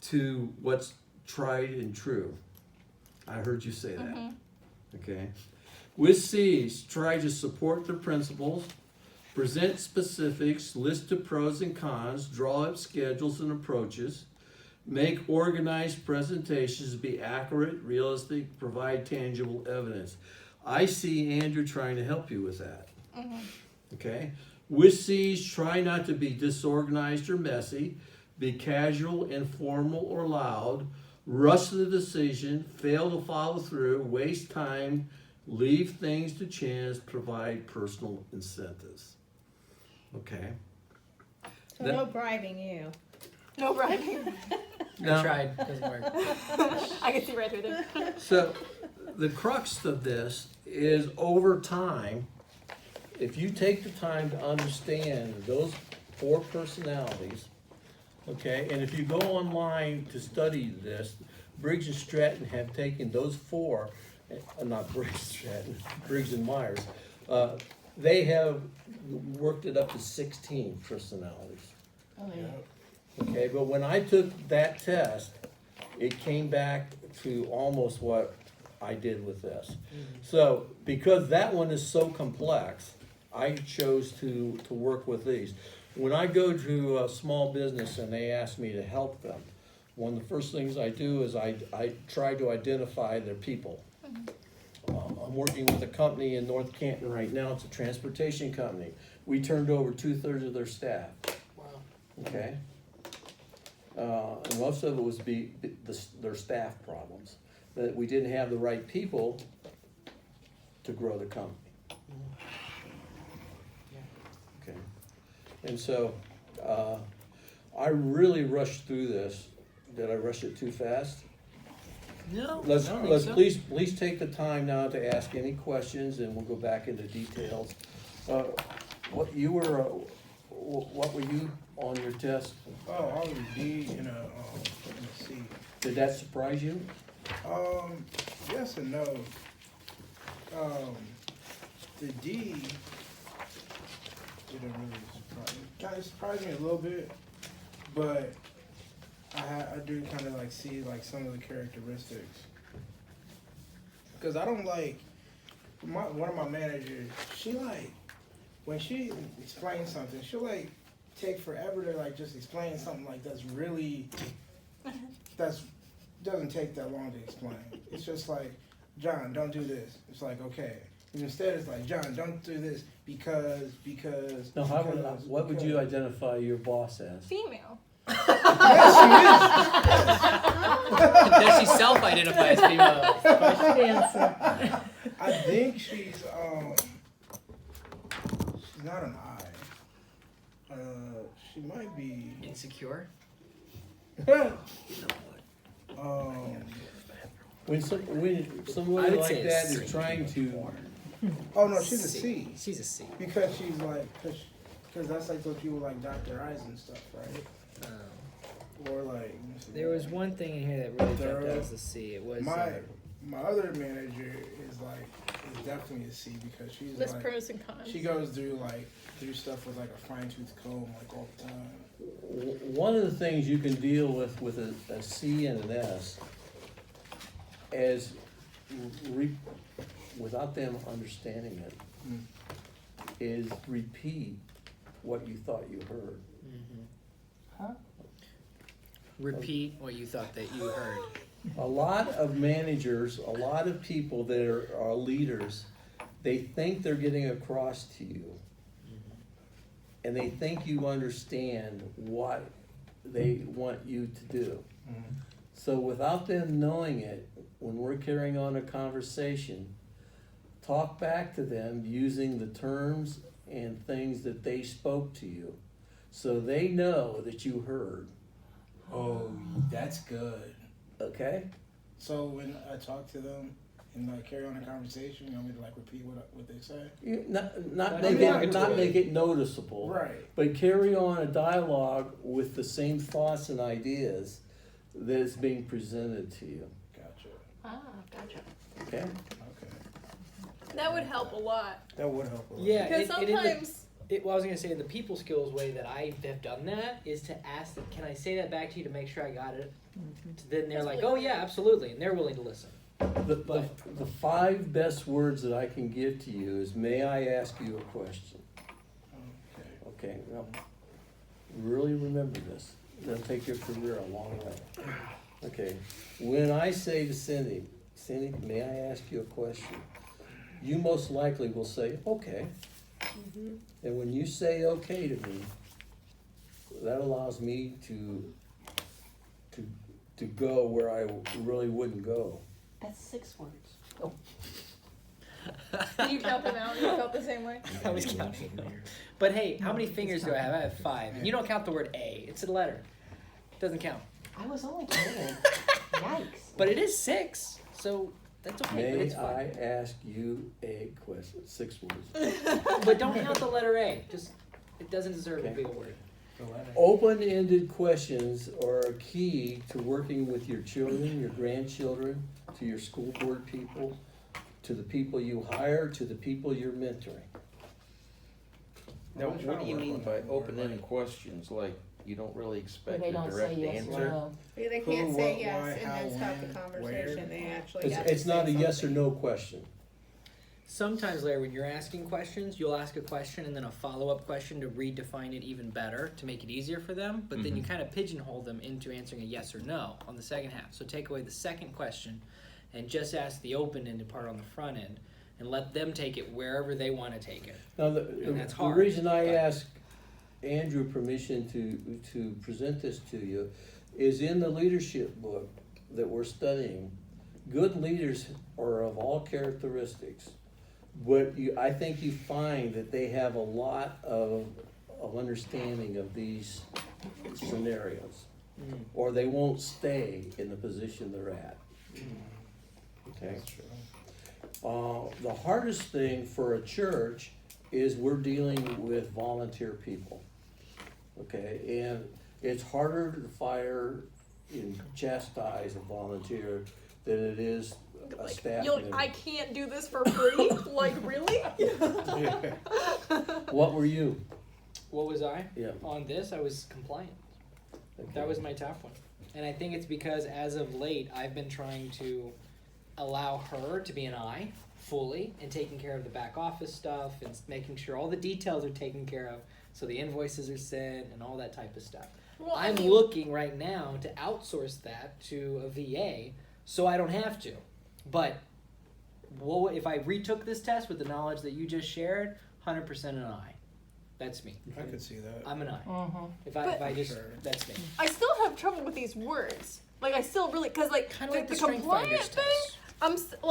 to what's tried and true. I heard you say that. Okay, with C's, try to support the principles. Present specifics, list the pros and cons, draw up schedules and approaches, make organized presentations, be accurate, realistic, provide tangible evidence. I see Andrew trying to help you with that. Okay? With C's, try not to be disorganized or messy, be casual, informal, or loud, rush the decision, fail to follow through, waste time, leave things to chance, provide personal incentives. Okay. So no bribing you. No bribing. I tried. Doesn't work. I can see right through there. So the crux of this is over time, if you take the time to understand those 4 personalities, okay, and if you go online to study this, Briggs and Stratton have taken those 4, not Briggs and Stratton, Briggs and Myers, they have worked it up to 16 personalities. Oh, yeah. Okay, but when I took that test, it came back to almost what I did with this. So, because that one is so complex, I chose to work with these. When I go to a small business and they ask me to help them, one of the first things I do is I try to identify their people. I'm working with a company in North Canton right now. It's a transportation company. We turned over 2/3 of their staff. Wow. Okay? And most of it was their staff problems. That we didn't have the right people to grow the company. Okay. And so, I really rushed through this. Did I rush it too fast? No. Let's I don't think so. please take the time now to ask any questions, and we'll go back into details. What were you on your test? Oh, I was a D and a C. Did that surprise you? Yes and no. The D didn't really surprise me. Kind of surprised me a little bit, but I do kind of like see like some of the characteristics. Cause I don't like one of my managers. She like when she explains something, she'll like take forever to like just explain something like that's doesn't take that long to explain. It's just like, John, don't do this. It's like, okay. And instead it's like, John, don't do this because. No, what would you identify your boss as? Female. Does she self-identify as female? Good answer. I think she's not an I. She might be. Insecure? When I somebody would like say that a C. is trying to, Oh no, she's a C. She's a C. Because she's like, cause that's like those people like Dr. Eyes and stuff, right? Or like. There was one thing in here that really jumped out as a C. It was my other manager is definitely a C because she's There's like, pros and cons. she goes through stuff with like a fine tooth comb like all the time. One of the things you can deal with a C and an S as without them understanding it is repeat what you thought you heard. Huh? Repeat what you thought that you heard. A lot of managers, a lot of people that are leaders, they think they're getting across to you. And they think you understand what they want you to do. So without them knowing it, when we're carrying on a conversation, talk back to them using the terms and things that they spoke to you. So they know that you heard. Oh, that's good. Okay? So when I talk to them and like carry on a conversation, you want me to like repeat what they say? Not Not make it noticeable. Right. But carry on a dialogue with the same thoughts and ideas that is being presented to you. Gotcha. Ah, gotcha. Okay? Okay. That would help a lot. That would help a lot. Yeah, Because sometimes. Well, I was gonna say in the people skills way that I have done that is to ask them, can I say that back to you to make sure I got it? Then they're That's like, really oh yeah, absolutely, and they're willing to listen. The 5 best words that I can give to you is, may I ask you a question? Okay. Okay, now, really remember this. It'll take your career a long way. Okay, when I say to Cindy, may I ask you a question? You most likely will say, okay. And when you say okay to me, that allows me to go where I really wouldn't go. That's 6 words. Oh, Did you count them out? You felt the same way? I was counting. But hey, how many fingers do I have? I have 5. And you don't count the word A. It's a letter. It doesn't count. I was only kidding. Yikes. But it is 6, so that's okay. But May it's fine. I ask you a question? 6 words. But don't count the letter A. Just it doesn't deserve to Okay. be a word. Open-ended questions are a key to working with your children, your grandchildren, to your school board people, to the people you hire, to the people you're mentoring. Now, I'm trying what do to you work mean on by that more, open-ended like- questions? Like, you don't really expect They a don't say direct yes or answer? no. Yeah, they Who, can't say what, yes why, and how, then stop the when, conversation. where. They actually have It's to not say a yes or something. no question. Sometimes, Larry, when you're asking questions, you'll ask a question and then a follow-up question to redefine it even better to make it easier for them. But then you kind of pigeonhole them into answering a yes or no on the second half. So take away the second question and just ask the open-ended part on the front end and let them take it wherever they want to take it. Now, And that's the hard, reason I but- asked Andrew permission to present this to you is in the leadership book that we're studying. Good leaders are of all characteristics, but I think you find that they have a lot of understanding of these scenarios, or they won't stay in the position they're at. Okay. The hardest thing for a church is we're dealing with volunteer people. Okay, and it's harder to fire and chastise a volunteer than it is a Like, staff you're like, member. I can't do this for free? Like, really? What were you? What was I? Yeah. On this, I was compliant. Okay. That was my top one. And I think it's because as of late, I've been trying to allow her to be an I fully and taking care of the back office stuff and making sure all the details are taken care of so the invoices are sent and all that type of stuff. Well, I I'm mean- looking right now to outsource that to a VA so I don't have to. But if I retook this test with the knowledge that you just shared, 100% an I. That's me. I could see that. I'm an I. Mm-hmm. If I just, Sure. that's me. I still have trouble with these words. Like, I still really, because, like, Kind of like the compliant Strength thing, Finders test.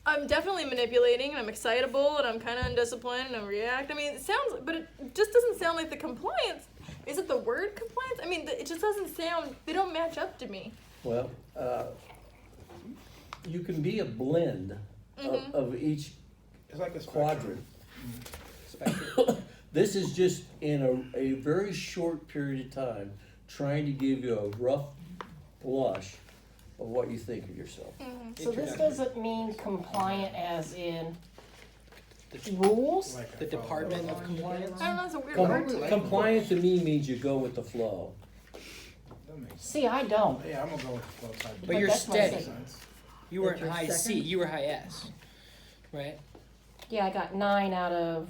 I'm definitely manipulating, and I'm excitable, and I'm kind of undisciplined, and I react. I mean, it sounds, but it just doesn't sound like the compliance. Is it the word compliance? I mean, it just doesn't sound, they don't match up to me. Well, you can be a blend of each It's like a quadrant. Spectrum. This is just in a very short period of time trying to give you a rough blush of what you think of yourself. So this doesn't mean compliant as in rules? Like The Department of Compliance. I don't know, it's a weird Com- word. compliant to me means you go with the flow. That makes sense. See, I don't. Yeah, I'm gonna go with the flow type. But you're that's my steady. second. You were That's in your high C. second? You were high S, right? Yeah, I got 9 out of.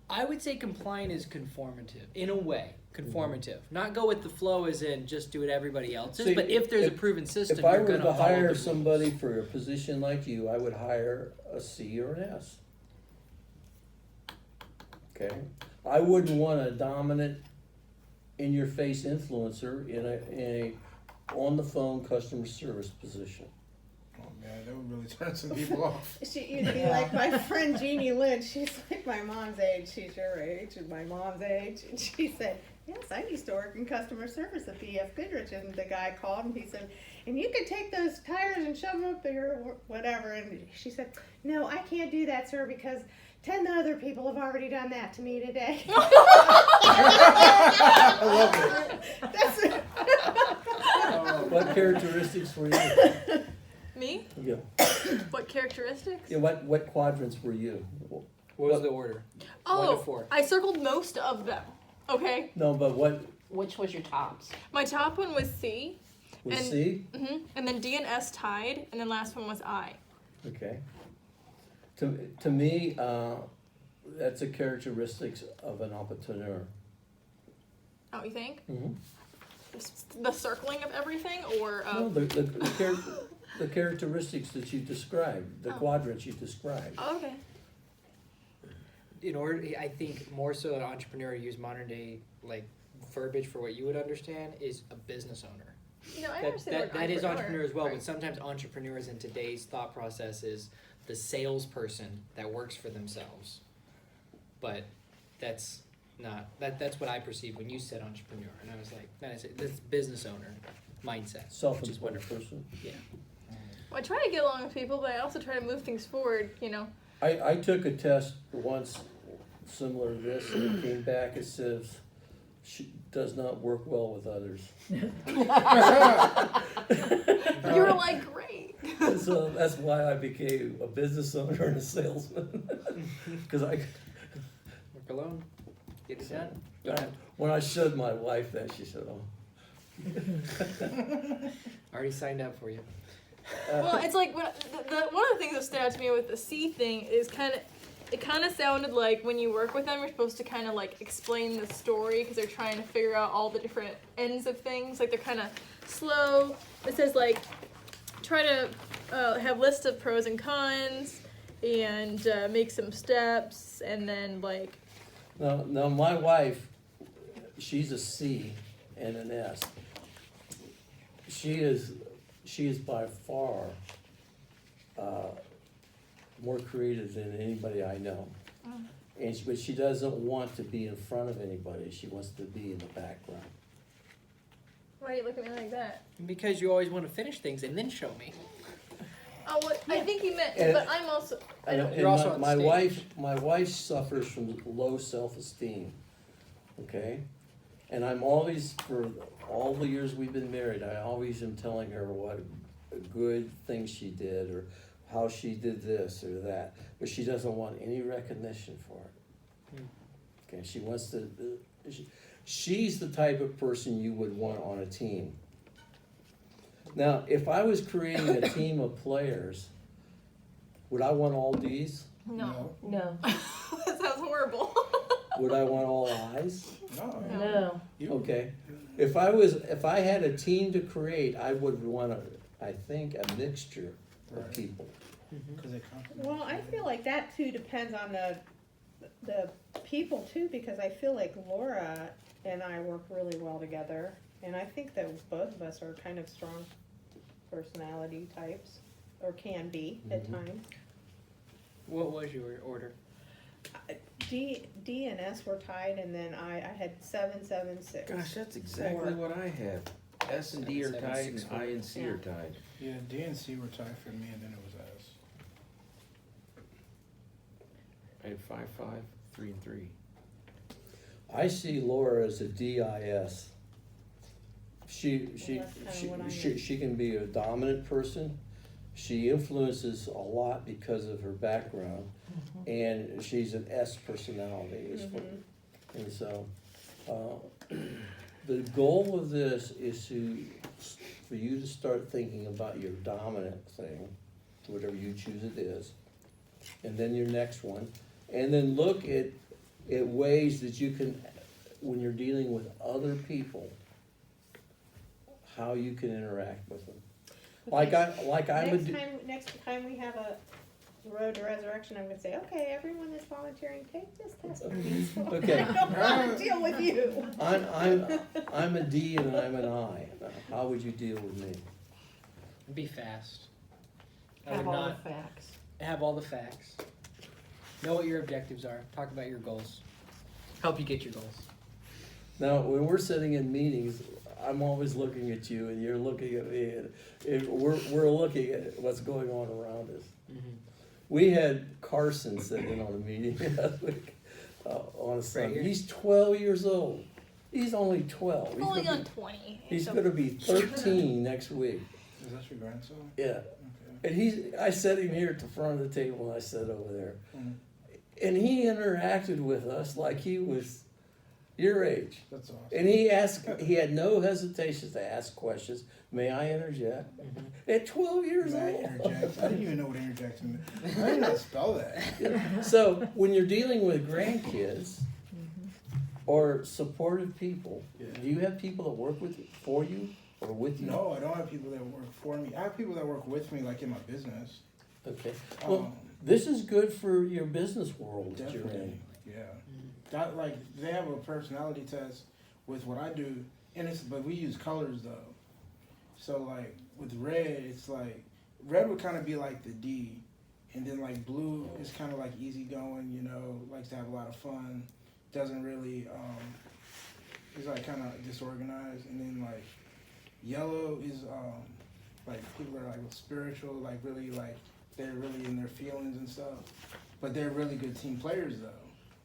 I would say compliant is conformative in a way. Conformative, not go with the flow as in just do what everybody else is. See, But if there's a if- proven system, If I you're were gonna to follow the hire rules. somebody for a position like you, I would hire a C or an S. Okay? I wouldn't want a dominant, in-your-face influencer in a on-the-phone customer service position. Oh man, that would really turn some people off. You'd be like my friend Jeannie Lynch. She's like my mom's age. She's your age and my mom's age. And she said, yes, I used to work in customer service at BF Goodrich. And the guy called and he said, and you could take those tires and shove them up there or whatever. And she said, no, I can't do that, sir, because 10 other people have already done that to me today. I love it. That's it. What characteristics were you? Me? Yeah. What characteristics? Yeah, what quadrants were you? What was the order? 1 to 4. I circled most of them. Okay. No, but what Which was your tops? My top one was C. was And- C? And then D and S tied, and then last one was I. Okay. To me, that's a characteristics of an entrepreneur. Oh, you think? Mhm. The circling of everything, or No, the characteristics that you described, the Oh. quadrants you described. Oh, okay. In order, I think more so an entrepreneur use modern day like verbiage for what you would understand is a business owner. No, I That understand. that is entrepreneur as well, Right. but sometimes entrepreneurs in today's thought process is the salesperson that works for themselves. But that's not that's what I perceived when you said entrepreneur, and I was like, this business owner mindset, which is Self-employed wonderful. person. Yeah. Well, I try to get along with people, but I also try to move things forward. You know. I took a test once similar to this, and it came back, it says, she does not work well with others. You were like, great. So that's why I became a business owner and a salesman. Because Work alone, get it done. Don't have to. when I showed my wife that, she said, "Oh." Already signed up for you. Well, it's like when one of the things that stood out to me with the C thing is it kind of sounded like when you work with them, you're supposed to kind of like explain the story because they're trying to figure out all the different ends of things. Like they're kind of slow. It says like try to have lists of pros and cons and make some steps and then like. Now my wife, she's a C and an S. She is by far more creative than anybody I know. But she doesn't want to be in front of anybody. She wants to be in the background. Why are you looking at me like that? Because you always want to finish things and then show me. Oh, well, I think you meant, And- but I'm also. I don't. You're also on my stage. wife suffers from low self-esteem. Okay, and I'm always, for all the years we've been married, I always am telling her what good things she did or how she did this or that, but she doesn't want any recognition for it. Okay, she wants to. She's the type of person you would want on a team. Now, if I was creating a team of players, would I want all D's? No. No. That sounds horrible. Would I want all I's? No. No. You, Okay. If I had a team to create, I would want a mixture of Right. people. Because they come. Well, I feel like that too depends on the people too, because I feel like Laura and I work really well together, and I think that both of us are kind of strong personality types, or can be at Mhm. times. What was your order? D and S were tied, and then I had 7, 7, 6. Gosh, that's exactly what I have. S and D are 7, tied, 6, and I and C are tied. Yeah, D and C were tied for me, and then it was S. I had 5, 5, 3, and 3. I see Laura as a DIS. That's kinda what I meant. she can be a dominant person. She influences a lot because of her background, and she's an S personality. And so, the goal of this is for you to start thinking about your dominant thing, whatever you choose it is, and then your next one, and then look at ways that you can, when you're dealing with other people, how you can interact with them. Next time we have a road to resurrection, I'm gonna say, okay, everyone that's volunteering, take this testimony. Okay. I don't wanna deal with you. I'm a D and I'm an I. How would you deal with me? Be fast. I Have would all the not facts. have all the facts. Know what your objectives are. Talk about your goals. Help you get your goals. Now, when we're sitting in meetings, I'm always looking at you and you're looking at me, and we're looking at what's going on around us. We had Carson sitting in on a meeting last week on a Sunday. here? He's 12 years old. He's only 12. He's Only gonna on be- 20. He's so- going to be 13 next week. Is that your grandson? Yeah. Okay. And I set him here at the front of the table and I sat over there. Mhm. And he interacted with us like he was your age. That's awesome. And he had no hesitation to ask questions. May I interject? At 12 years May I old. interject? I didn't even know what interject meant. I didn't know how to spell that. So when you're dealing with grandkids or supportive people, Yeah. do you have people that work for you or with you? No, I don't have people that work for me. I have people that work with me, like in my business. Okay. Well, Um, this is good for your business world that you're Definitely, in. yeah. That, like, they have a personality test with what I do, and but we use colors though. So like with red, it's like red would kind of be like the D, and then like blue is kind of like easygoing, you know, likes to have a lot of fun, doesn't really is like kind of disorganized, and then like yellow is like people are like spiritual, like really like they're really in their feelings and stuff, but they're really good team players though.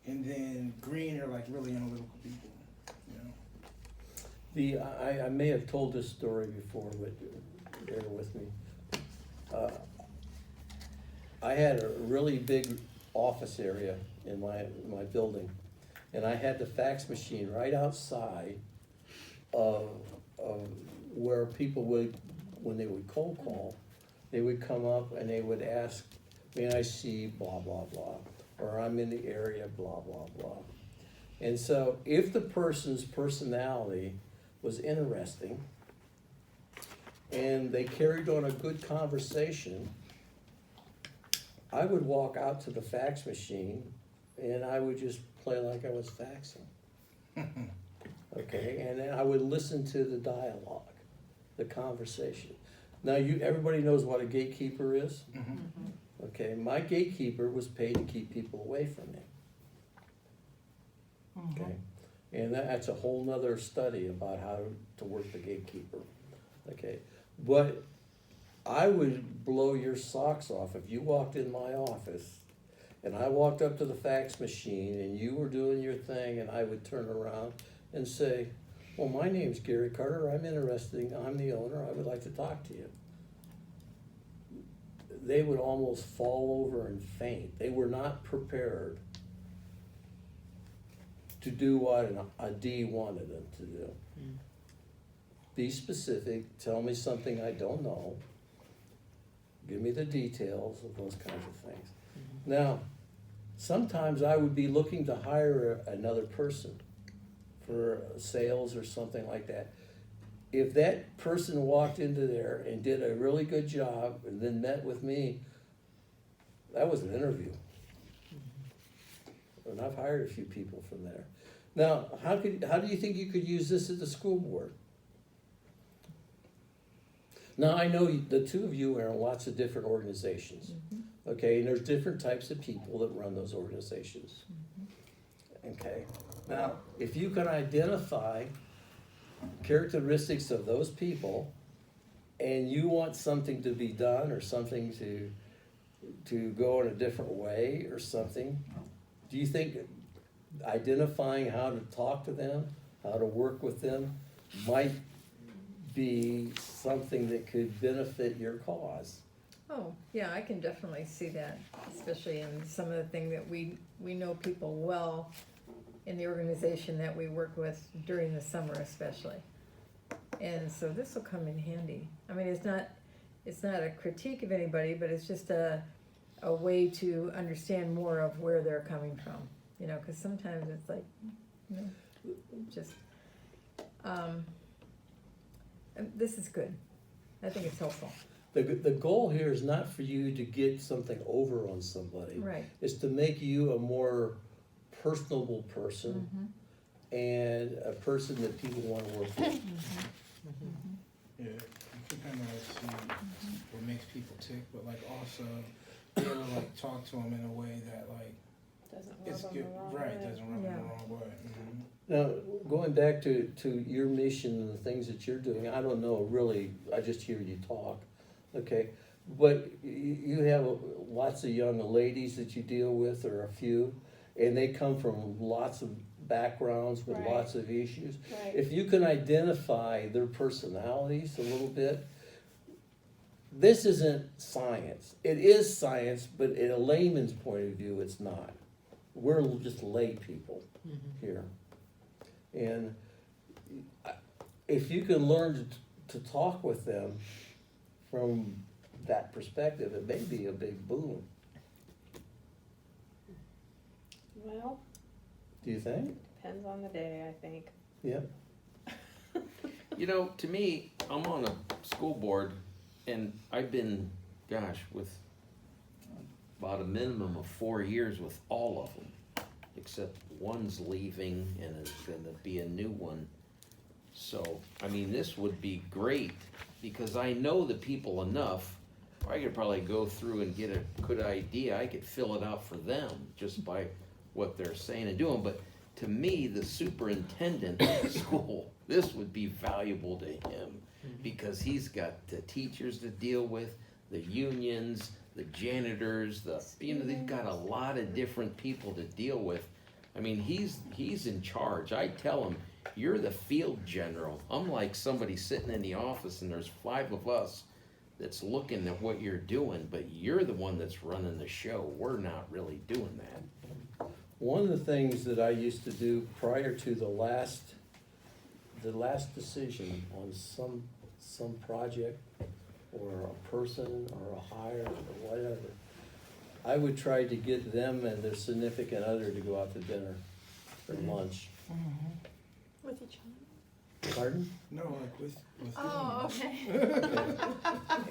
And then green are like really analytical people, you know. I may have told this story before, but bear with me. I had a really big office area in my building, and I had the fax machine right outside of where people would, when they would cold call, they would come up and they would ask, may I see blah, blah, blah, or I'm in the area, blah, blah, blah. And so if the person's personality was interesting and they carried on a good conversation, I would walk out to the fax machine and I would just play like I was faxing. Okay, and then I would listen to the dialogue, the conversation. Now everybody knows what a gatekeeper is? Okay, my gatekeeper was paid to keep people away from me. Okay, and that's a whole nother study about how to work the gatekeeper. Okay, but I would blow your socks off if you walked in my office and I walked up to the fax machine and you were doing your thing and I would turn around and say, well, my name's Gary Carter, I'm the owner, I would like to talk to you. They would almost fall over and faint. They were not prepared to do what a D wanted them to do. Be specific, tell me something I don't know, give me the details of those kinds of things. Now, sometimes I would be looking to hire another person for sales or something like that. If that person walked into there and did a really good job and then met with me, that was an interview. And I've hired a few people from there. Now, how do you think you could use this at the school board? Now, I know the two of you are in lots of different organizations, okay? And there's different types of people that run those organizations, okay? Now, if you can identify characteristics of those people and you want something to be done or something to go in a different way or something, do you think identifying how to talk to them, how to work with them might be something that could benefit your cause. Oh, yeah, I can definitely see that, especially in some of the things that we know people well in the organization that we work with during the summer especially. And so this will come in handy. I mean, it's not a critique of anybody, but it's just a way to understand more of where they're coming from, you know, because sometimes it's like, you know, just, this is good. I think it's helpful. The goal here is not for you to get something over on somebody. Right. It's to make you a more personable person and a person that people want to work with. Yeah, you can kind of like see what makes people tick, but like also be able to like talk to them in a way that like Doesn't it's rub good, them the wrong right? way. Doesn't rub them Yeah. the wrong way. Now, going back to your mission and the things that you're doing, I don't know really, I just hear you talk, okay? But you have lots of young ladies that you deal with, or a few, and they come from lots of backgrounds with Right. lots of issues. Right. If you can identify their personalities a little bit, this isn't science. It is science, but in a layman's point of view, it's not. We're just lay people here. And if you can learn to talk with them from that perspective, it may be a big boom. Well, Do you think? depends on the day, I think. Yeah. You know, to me, I'm on a school board, and I've been, gosh, with about a minimum of 4 years with all of them, except one's leaving and it's gonna be a new one. So, I mean, this would be great, because I know the people enough, I could probably go through and get a good idea, I could fill it out for them, just by what they're saying and doing, but to me, the superintendent of the school, this would be valuable to him, because he's got the teachers to deal with, the unions, the janitors, they've got a lot of different people to deal with. I mean, he's in charge. I tell him, you're the field general. I'm like somebody sitting in the office and there's 5 of us that's looking at what you're doing, but you're the one that's running the show. We're not really doing that. One of the things that I used to do prior to the last decision on some project or a person or a hire or whatever, I would try to get them and their significant other to go out to dinner or lunch. With each other. Pardon? No, like with Oh, them.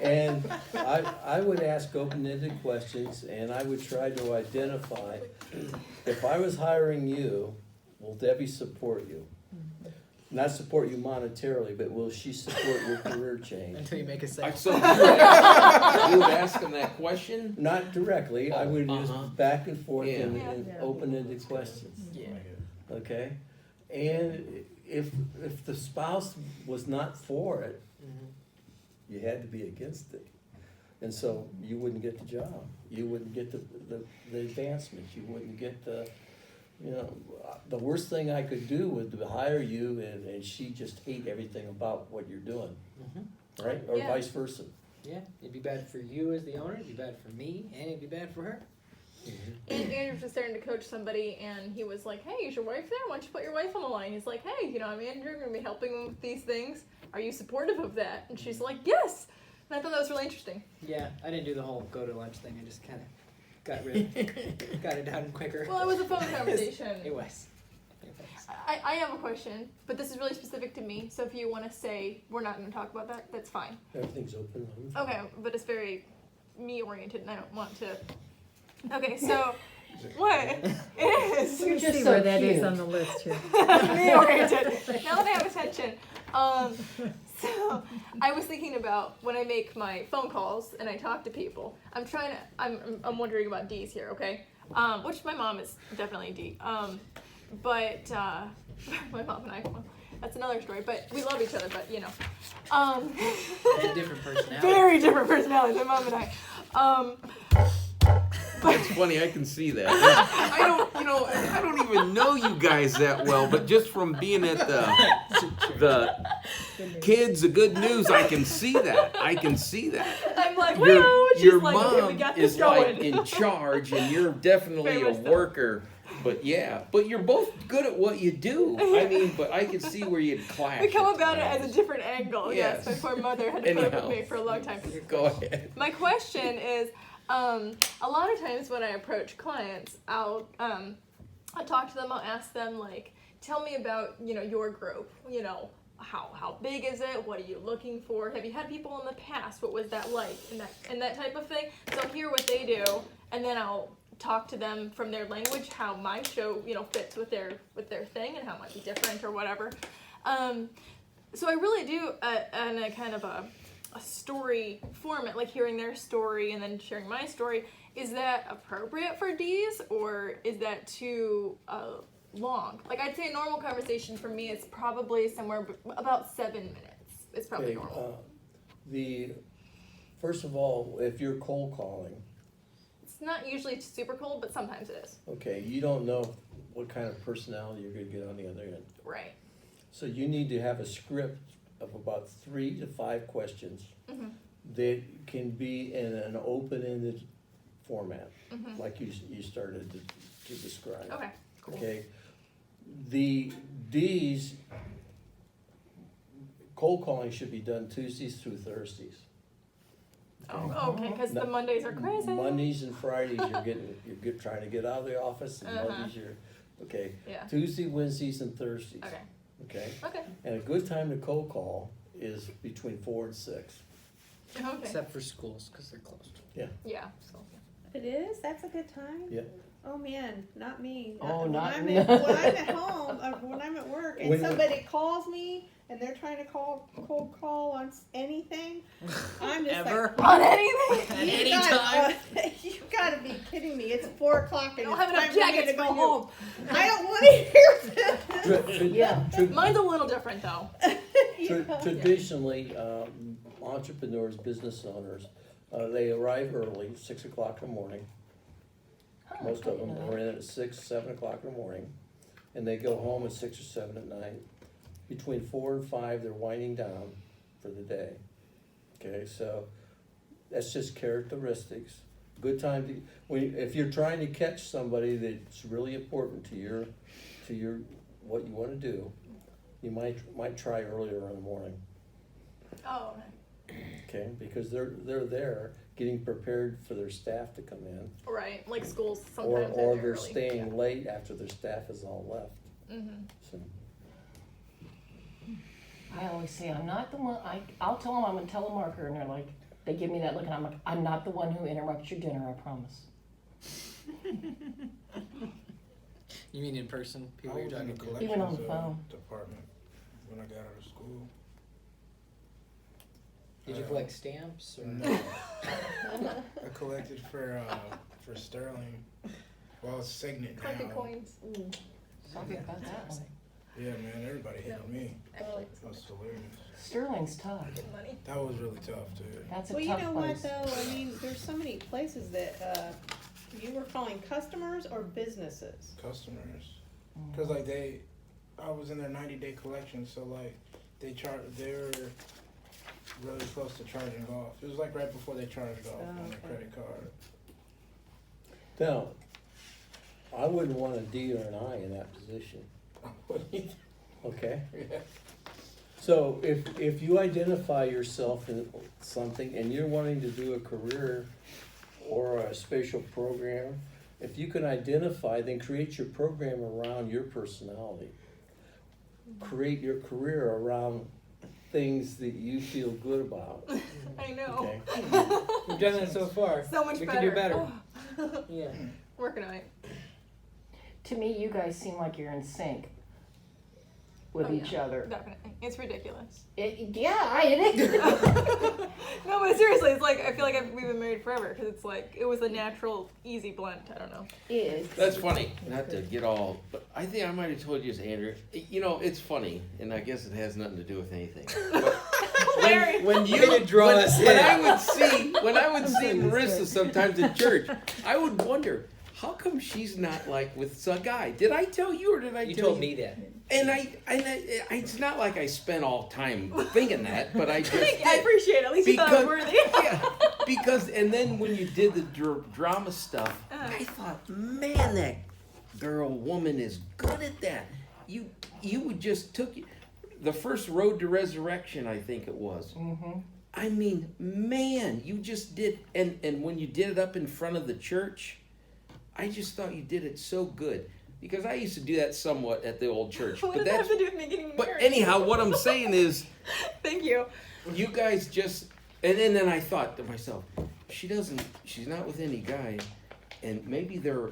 okay. And I would ask open-ended questions, and I would try to identify, if I was hiring you, will Debbie support you? Not support you monetarily, but will she support your career change? Until you make a sale. So you would ask him that question? Not directly, I would Uh-huh. just back and forth Yeah. and Yeah. open-ended questions, Yeah. okay? And if the spouse was not for it, you had to be against it. And so you wouldn't get the job, you wouldn't get the advancement, you wouldn't get the worst thing I could do would to hire you and she just hate everything about what you're doing, right? Or Yeah. vice versa. Yeah, it'd be bad for you as the owner, it'd be bad for me, and it'd be bad for her. And Andrew was just starting to coach somebody, and he was like, "Hey, is your wife there? Why don't you put your wife on the line?" He's like, "Hey, I'm Andrew. I'm gonna be helping him with these things. Are you supportive of that?" And she's like, "Yes." And I thought that was really interesting. Yeah, I didn't do the whole go to lunch thing, I just kinda got it down quicker. Well, it was a fun conversation. It was. I have a question, but this is really specific to me. So if you want to say we're not going to talk about that, that's fine. Everything's open. Okay, but it's very me oriented, and I don't want to. Okay, so what? It is. You just see so where that is cute. on the list here. Me oriented. Now that I have attention. So I was thinking about when I make my phone calls and I talk to people. I'm wondering about D's here, okay? Which my mom is definitely a D. But my mom and I, well, that's another story. But we love each other. But Very different personality. very different personalities. My mom and I. It's funny, I can see that. I don't even know you guys that well, but just from being at the kids, the good news. I can see that. I can see that. I'm like, Your, whoa, she's your like, okay, we mom got this is like going. in charge, and you're definitely Very a much so. worker. But yeah, but you're both good at what you do. I mean, but I can see where you'd clash. We come at about it times. as a different angle. Yes, Yes. my poor mother had to put up Anyhow. with me for a long time. Go ahead. My question is, a lot of times when I approach clients, I'll talk to them. I'll ask them like, tell me about your group. How big is it? What are you looking for? Have you had people in the past? What was that like? And that type of thing. So I'll hear what they do, and then I'll talk to them from their language, how my show fits with their thing, and how it might be different or whatever. So I really do in a kind of a story format, like hearing their story and then sharing my story. Is that appropriate for D's, or is that too long? Like, I'd say a normal conversation for me is probably somewhere about 7 minutes. It's probably normal. First of all, if you're cold calling, It's not usually super cold, but sometimes it is. okay, you don't know what kind of personality you're gonna get on the other end. Right. So you need to have a script of about 3 to 5 questions Mm-hmm. that can be in an open-ended format, Mm-hmm. like you started to describe. Okay. Cool. Okay, the D's, cold calling should be done Tuesdays through Thursdays. Oh, okay, because the Mondays are crazy. Mondays and Fridays, you're trying to get out of the office, and Uh-huh. Mondays okay. Yeah. Tuesday, Wednesdays, and Thursdays. Okay. Okay, Okay. and a good time to cold call is between 4 and 6. Okay. Except for schools, because they're closed. Yeah. So. It is? That's a good time? Yeah. Oh man, not me. Oh, when not I'm me. at, when I'm at home, when I'm at work, and When- somebody calls me and they're trying to cold call on anything, I'm just Ever? On anything. At like, any you time? you gotta be kidding me! It's 4 o'clock and I don't it's have enough time for me jackets to go for you. home. I don't want to hear this. Yeah. Mine's a little different though. Traditionally, entrepreneurs, business owners, they arrive early, 6 o'clock in the morning. Huh, Most I of them didn't know are in at 6, 7 o'clock in the morning, and they go home at 6 or 7 at night. Between 4 and 5, they're winding down for the day. Okay, so that's just characteristics. Good time to, if you're trying to catch somebody that's really important to your what you want to do, you might try earlier in the morning. Oh. Okay, because they're there getting prepared for their staff to come in. Right. Like schools Or sometimes. or end they're early. staying late after their staff is all left. Mm-hmm. So, I always say I'm not the one. I'll tell them I'm a telemarketer, and they're like, they give me that look, and I'm like, I'm not the one who interrupts your dinner. I promise. You mean in person? I People you're was in the talking to? Even on the collections phone. department when I got out of school. Did you collect stamps? Or? No. I collected for Sterling. Well, it's Signet Collecting now. coins. Sorry about that one. Yeah, man, everybody hated me. Actually, That was hilarious. Sterling's tough. good money. That was really tough, dude. That's a Well, you tough know place. what though? I mean, there's so many places that you were calling customers or businesses. Customers, Mm. cause like I was in their 90-day collection, so like they were really close to charging off. It was like right before they charged off on their Okay. credit card. now, I wouldn't want a D or an I in that position. What do you think? Okay. Yeah. So if you identify yourself in something and you're wanting to do a career or a special program, if you can identify, then create your program around your personality. Create your career around things that you feel good about. I know. Okay. We've done that so far. So much we better. can do better. Yeah. Working on it. To me, you guys seem like you're in sync with Oh, each yeah. other. Definitely. It's ridiculous. Yeah, it is. No, but seriously, it's like I feel like we've been married forever because it's like it was a natural, easy blend. I don't know. It is. That's funny. Not to get all, but I think I might have told you this, Andrew. You know, it's funny, and I guess it has nothing to do with anything. But when you Way to draw us when in. I would see Marissa sometimes in church, I would wonder how come she's not like with some guy? Did I tell you or did I You tell told me that. And it's not like I spent all time thinking that, but I just did. I appreciate it. At least you thought I was worthy. Yeah, because, and then when you did the drama stuff, I thought, man, that woman is good at that. You would just took the first Road to Resurrection, I think it was. Mm-hmm. I mean, man, you just did, and when you did it up in front of the church, I just thought you did it so good. Because I used to do that somewhat at the old church. What but does that have to do with me getting But married? anyhow, what I'm saying is, Thank you. you guys just, and then I thought to myself, she's not with any guy, and maybe they're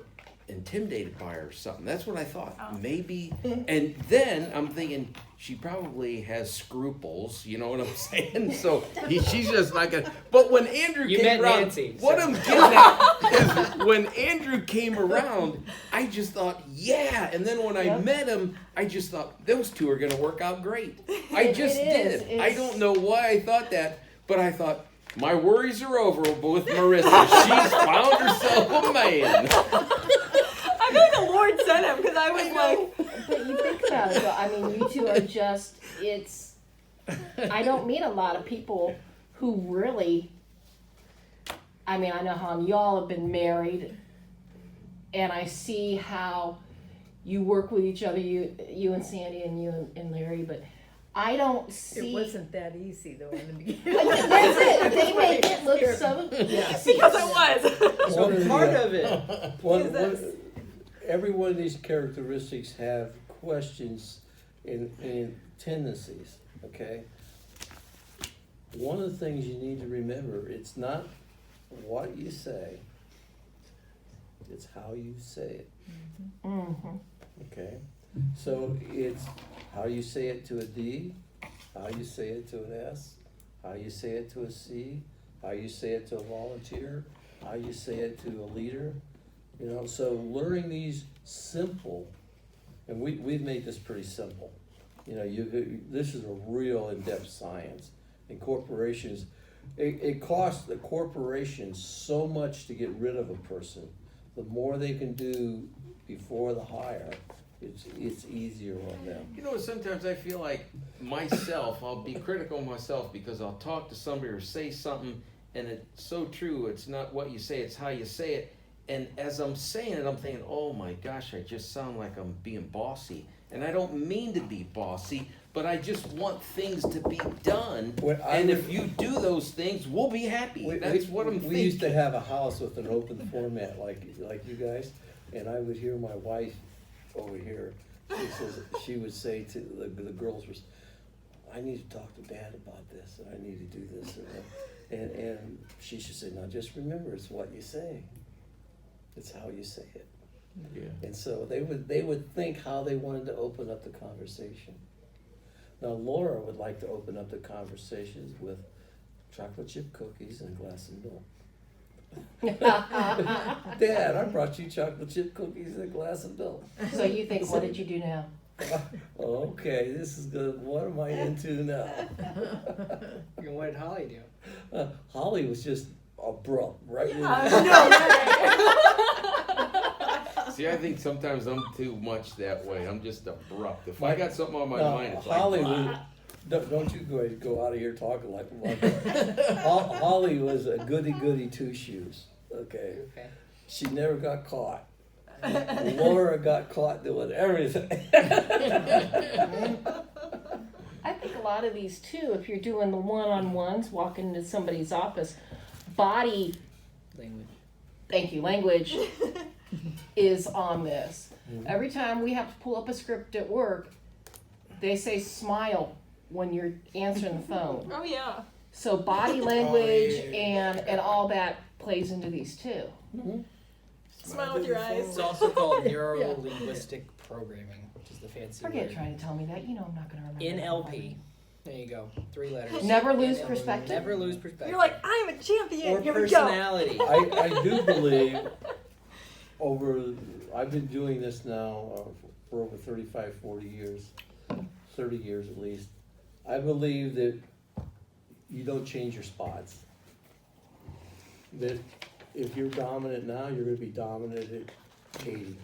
intimidated by her or something. That's what I thought. Oh. Maybe, and then I'm thinking, she probably has scruples, you know what I'm saying? So she's just like but when Andrew You came met around, Nancy, what so. I'm getting at is when Andrew came around, I just thought, yeah. And then when I Yep. met him, I just thought, those two are going to work out great. I It just is. did. I It's- don't know why I thought that, but I thought, my worries are over with Marissa. She's found herself a man. I feel like the Lord sent him because I was like, But you think about it, though. I mean, you two are just, it's, I don't meet a lot of people who really, I mean, I know how y'all have been married, and I see how you work with each other, you and Sandy and you and Larry, but I don't see. It wasn't that easy though in the beginning. That's it. They make it look so easy. because it was. One of the, Part of it. every one of these characteristics have questions and tendencies, okay? One of the things you need to remember, it's not what you say, it's how you say it, Mm-hmm. okay? So it's how you say it to a D, how you say it to an S, how you say it to a C, how you say it to a volunteer, how you say it to a leader. You know, so learning these simple, and we've made this pretty simple. You know, this is a real in-depth science. And corporations, it costs the corporation so much to get rid of a person. The more they can do before the hire, it's easier on them. You know, sometimes I feel like myself, I'll be critical of myself because I'll talk to somebody or say something and it's so true. It's not what you say, it's how you say it. And as I'm saying it, I'm thinking, oh my gosh, I just sound like I'm being bossy. And I don't mean to be bossy, but I just want things to be done. If you do those things, we'll be happy. That's what I'm thinking. We used to have a house with an open format like you guys, and I would hear my wife over here. She would say to the girls, I need to talk to Dad about this, and I need to do this, and she should say, now just remember, it's what you say. It's how you say it. Yeah. And so they would think how they wanted to open up the conversation. Now Laura would like to open up the conversations with chocolate chip cookies and a glass of milk. Dad, I brought you chocolate chip cookies and a glass of milk. So you think, what did you do now? Okay, this is good. What am I into now? And what did Holly do? Holly was just abrupt, right? See, I think sometimes I'm too much that way. I'm just abrupt. If I got something on my mind, it's Holly like, don't you go out of here talking like Holly was a goody two shoes. Okay. She never got caught. Laura got caught doing everything. I think a lot of these too, if you're doing the one-on-ones, walking into somebody's office, body language is on this. Every time we have to pull up a script at work, they say smile when you're answering the phone. Oh yeah. So body language and all that plays into these too. Smile with your eyes. It's also called neuro-linguistic programming, which is the fancy Forget word. trying to tell me that. You know I'm not going to remember. NLP. There you go. 3 letters. Never lose NLP. perspective. Never lose perspective. You're like, I'm a champion. or Here we go. personality. I do believe I've been doing this now for over 35, 40 years, 30 years at least. I believe that you don't change your spots. That if you're dominant now, you're gonna be dominant at 80.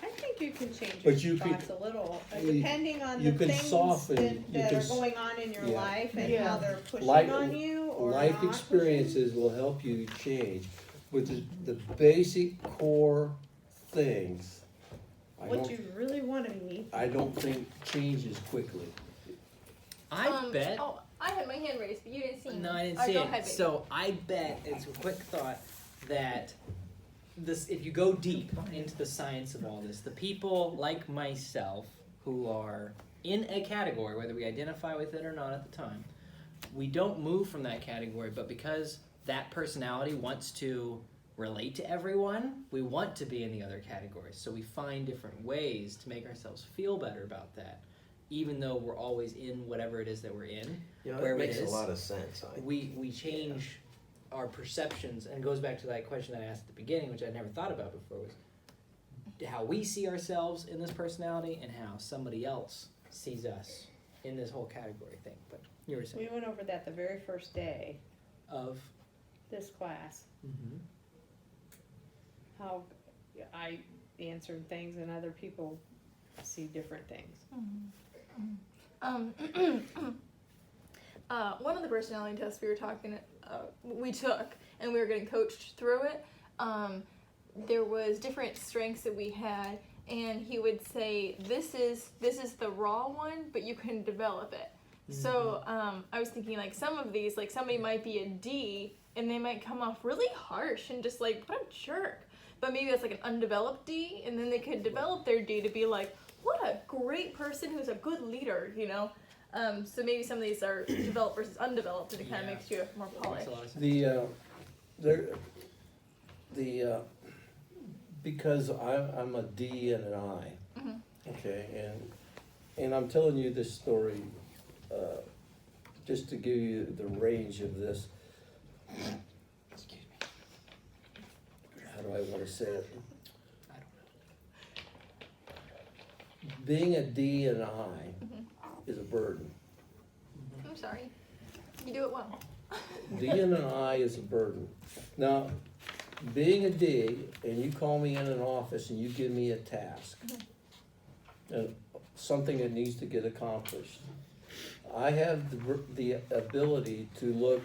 I think you can change But your you can- thoughts a little, you- depending on you the can things soften, that, you that can are s- going on in your yeah. life and Yeah. how they're pushing Life- on you or Life not pushing. experiences will help you change, but the basic core things, What you really wanna be. I don't think changes quickly. I bet. Oh, I had my hand raised, but you didn't see me. No, I didn't Alright, see go it. ahead, baby. So I bet it's a quick thought that this, if you go deep into the science of all this, the people like myself who are in a category, whether we identify with it or not at the time, we don't move from that category, but because that personality wants to relate to everyone, we want to be in the other categories. So we find different ways to make ourselves feel better about that, even though we're always in whatever it is that we're in. Yeah, that Wherever it makes a is, lot of sense. we change our perceptions, and it goes back to that question that I asked at the beginning, which I'd never thought about before, was how we see ourselves in this personality and how somebody else sees us in this whole category thing. But you were We saying went over that the very first day, of this class, how I answered things and other people see different things. One of the personality tests we were talking, we took, and we were getting coached through it. There was different strengths that we had, and he would say, "This is the raw one, but you can develop it." So I was thinking, like, some of these, like, somebody might be a D, and they might come off really harsh and just like, what a jerk. But maybe that's like an undeveloped D, and then they could develop their D to be like, what a great person who's a good leader, you know? So maybe some of these are developed versus undeveloped, and it kind of Yeah. makes you more makes polished. a lot of sense. Because I'm a D and an I, Mhm. okay, and I'm telling you this story just to give you the range of this. How do I want to say it? I don't Being a D and I is a burden. I'm sorry. You do it well. D and an I is a burden. Now, being a D, and you call me in an office and you give me a task, and something that needs to get accomplished, I have the ability to look,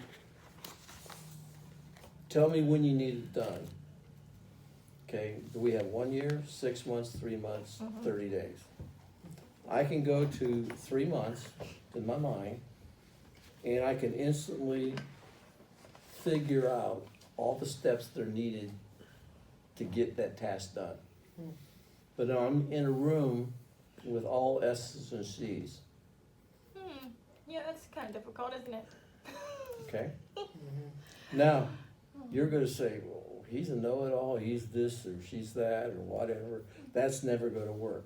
tell me when you need it done. Okay, do we have 1 year, 6 months, 3 months, 30 days? I can go to 3 months in my mind, and I can instantly figure out all the steps that are needed to get that task done. But now I'm in a room with all S's and C's, Yeah, that's kind of difficult, isn't it? okay? Now, you're gonna say, well, he's a know-it-all, he's this or she's that or whatever. That's never gonna work,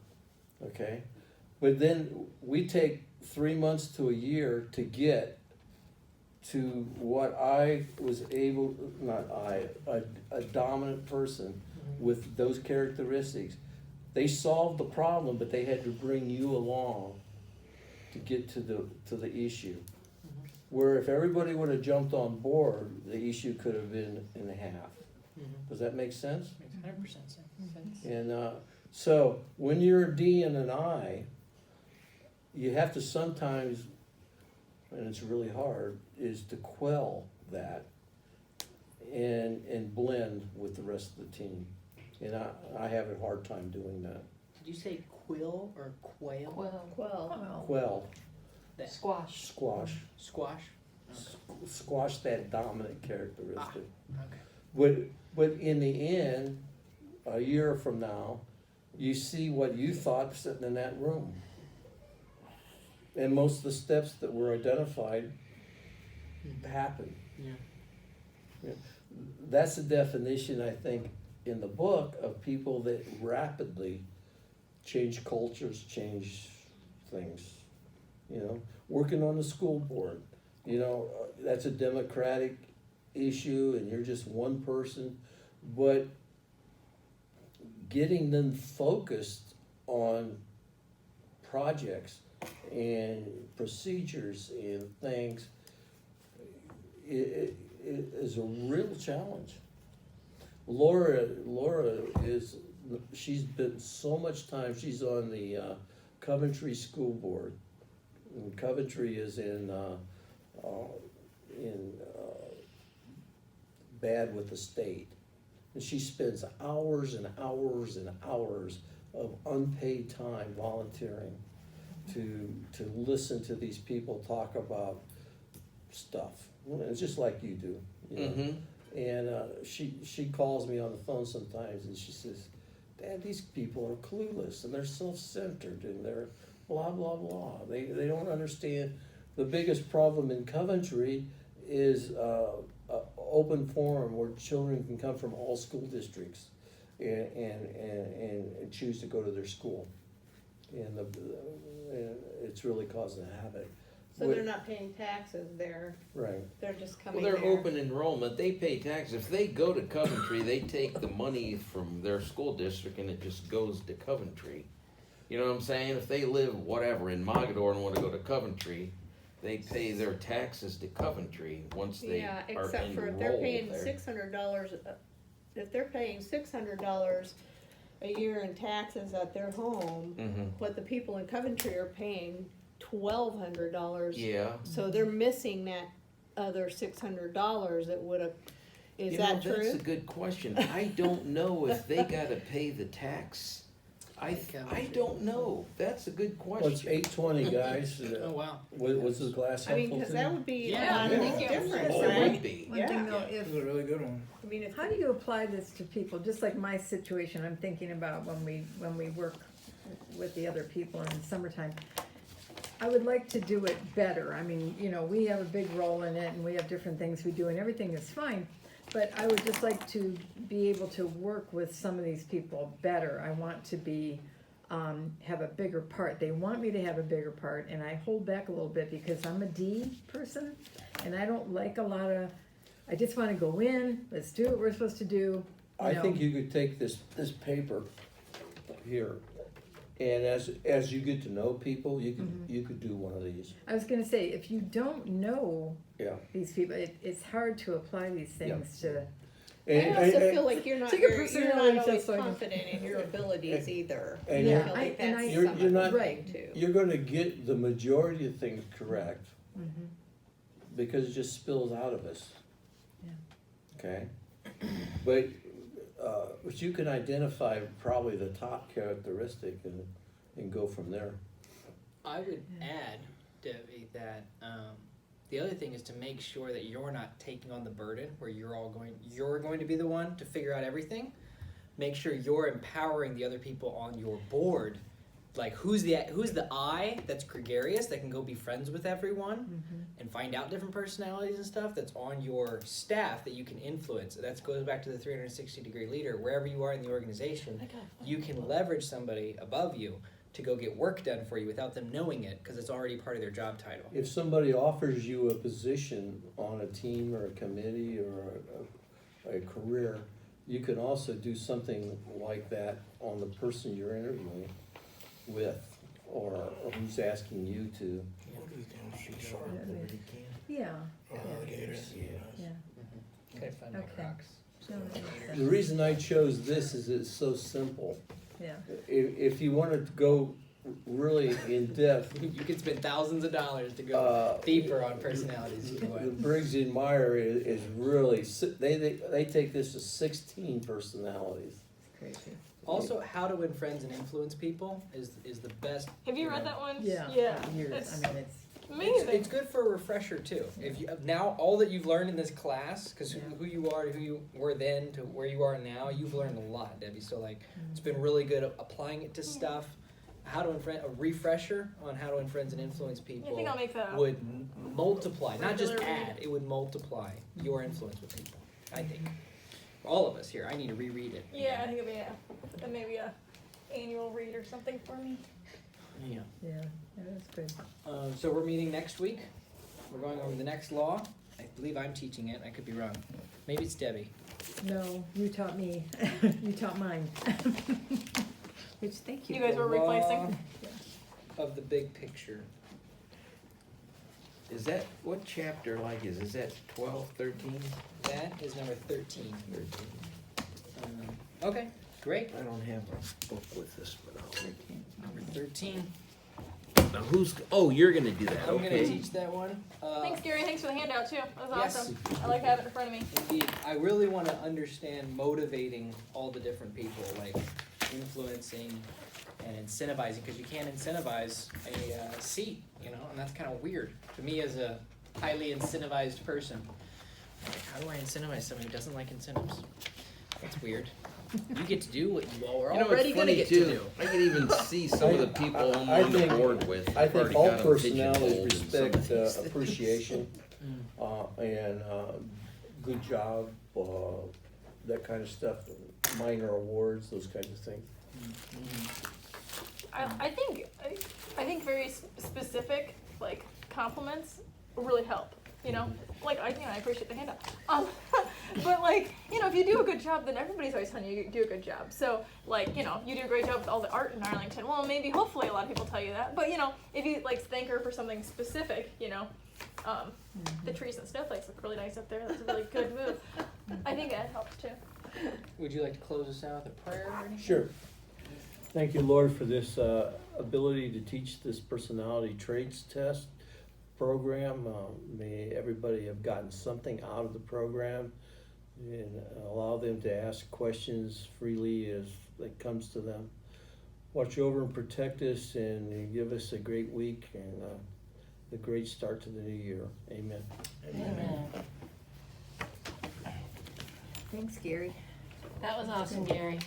okay? But then we take 3 months to a year to get to what I was able, not I, a dominant person with those characteristics. They solved the problem, but they had to bring you along to get to the issue. Where if everybody would have jumped on board, the issue could have been in half. Does that make sense? Makes 100% sense. And so when you're a D and an I, you have to sometimes, and it's really hard, is to quell that and blend with the rest of the team. And I have a hard time doing that. Did you say quill or quail? Well, Well, Quell, That squash. squash, squash. squash that dominant characteristic. Okay. But in the end, a year from now, you see what you thought sitting in that room. And most of the steps that were identified happen. Yeah. That's the definition, I think, in the book of people that rapidly change cultures, change things. You know, working on the school board, you know, that's a democratic issue and you're just one person, but getting them focused on projects and procedures and things, is a real challenge. Laura she's been so much time, she's on the Coventry School Board. And Coventry is in bad with the state. And she spends hours and hours and hours of unpaid time volunteering to listen to these people talk about stuff. Well, it's just like you do, you know? Mm-hmm. And she calls me on the phone sometimes and she says, Dad, these people are clueless and they're self-centered and they're blah, blah, blah. They don't understand. The biggest problem in Coventry is a open forum where children can come from all school districts and choose to go to their school. And it's really causing havoc. So they're not paying taxes, they're Right. just Well, coming they're there. open enrollment, they pay taxes. If they go to Coventry, they take the money from their school district and it just goes to Coventry. You know what I'm saying? If they live, whatever, in Mogador and wanna go to Coventry, they pay their taxes to Coventry once they Yeah, are except for if enrolled they're paying there. $600, if they're paying $600 a year in taxes at their home, Mm-hmm, but the people in Coventry are paying $1,200. yeah. So they're missing that other $600 that would've, is that That's a true? good question. I don't know if they gotta pay the tax. I don't know. That's a good Well, it's question. 8:20, guys. Oh, wow. Was the glass I mean, helpful cause to that you? would be Yeah, a thank big you. difference, Oh, it right? would be. One thing though, This if, is a really good one. I mean, if how do you apply this to people, just like my situation, I'm thinking about when we work with the other people in the summertime. I would like to do it better, I mean, you know, we have a big role in it and we have different things we do and everything is fine. But I would just like to be able to work with some of these people better, I want to be, have a bigger part. They want me to have a bigger part and I hold back a little bit because I'm a D person and I don't like a lot of, I just wanna go in, let's do what we're supposed to do. I know. think you could take this paper here, and as you get to know people, you could do one of these. I was gonna say, if you don't know Yeah. these people, it's hard to apply these things to, I also feel like you're not, Take a you're personality not always test so I can- confident in your abilities either. And I Yeah, feel I- like and that's I- You're- some you're of not- the Right. thing too. You're gonna get the majority of things correct, Mhm. because it just spills out of us. Yeah. Okay? But you can identify probably the top characteristic and go from there. I would add, Debbie, that the other thing is to make sure that you're not taking on the burden where you're going to be the one to figure out everything. Make sure you're empowering the other people on your board. Like who's the I that's gregarious that can go be friends with everyone and find out different personalities and stuff that's on your staff that you can influence. That goes back to the 360-degree leader. Wherever you are in the organization, you can leverage somebody above you to go get work done for you without them knowing it because it's already part of their job title. If somebody offers you a position on a team or a committee or a career, you can also do something like that on the person you're interviewing with, or who's asking you to. yeah, Alligators. yeah. Okay, find my Okay. Crocs. No, that makes The sense. reason I chose this is it's so simple. Yeah, If you wanted to go really in depth, You could spend thousands of dollars to go deeper on personalities. You can go the ahead. Briggs and Meyer is really, they take this to 16 personalities. it's crazy. Also, how to win friends and influence people is the best. Have you read that one? Yeah, Yeah. years, It's I mean, it's, amazing. It's good for a refresher too. If you now all that you've learned in this class, because Yeah. who you are, who you were then to where you are now, you've learned a lot, Debbie. So like, it's been really good at applying it to stuff. How to a refresher on how to win friends and influence people I think I'll make that up. would multiply, not just Regular read. add. It would multiply your influence with people. I think. All of us here. I need to reread it. Yeah, I think it'll be maybe a annual read or something for me. Yeah. yeah, that's good. So we're meeting next week. We're going over the next law. I believe I'm teaching it. I could be wrong. Maybe it's Debbie. No, you taught me, you taught mine. Which, thank you. You guys were The law replacing? of the big picture. is that, what chapter like is that 12, 13? That is number 13. 13. Okay, great. I don't have a book with this, but I'll. Number 13. Now who's, oh, you're gonna do that, I'm gonna okay. teach that one. Thanks, Gary. Thanks for the handout too. That was Yes. awesome. I like having it in front of me. Indeed, I really want to understand motivating all the different people, like influencing and incentivizing, because you can't incentivize a seat, you know, and that's kind of weird to me as a highly incentivized person. Like, how do I incentivize someone who doesn't like incentives? That's weird. You get to do what you all are You know, already it's gonna funny get too. to do. I can even see some of the people I'm I on the think- board with. I I've think already all got 'em personalities pigeonholed in some of respect these things. appreciation, and good job, that kind of stuff, minor awards, those kinds of things. I think very specific like compliments really help. You know, like I appreciate the handout. But like, you know, if you do a good job, then everybody's always telling you you do a good job. So like, you know, you do a great job with all the art in Arlington. Well, maybe hopefully a lot of people tell you that. But you know, if you like thank her for something specific, you know, the trees and snowflakes look really nice up there. That's a really good move. I think that helps too. Would you like to close us out with a prayer or anything? Sure. Thank you, Lord, for this ability to teach this personality traits test program. May everybody have gotten something out of the program, and allow them to ask questions freely as it comes to them. Watch over and protect us, and give us a great week and a great start to the new year. Amen. Amen. Thanks, Gary. That was awesome, Gary.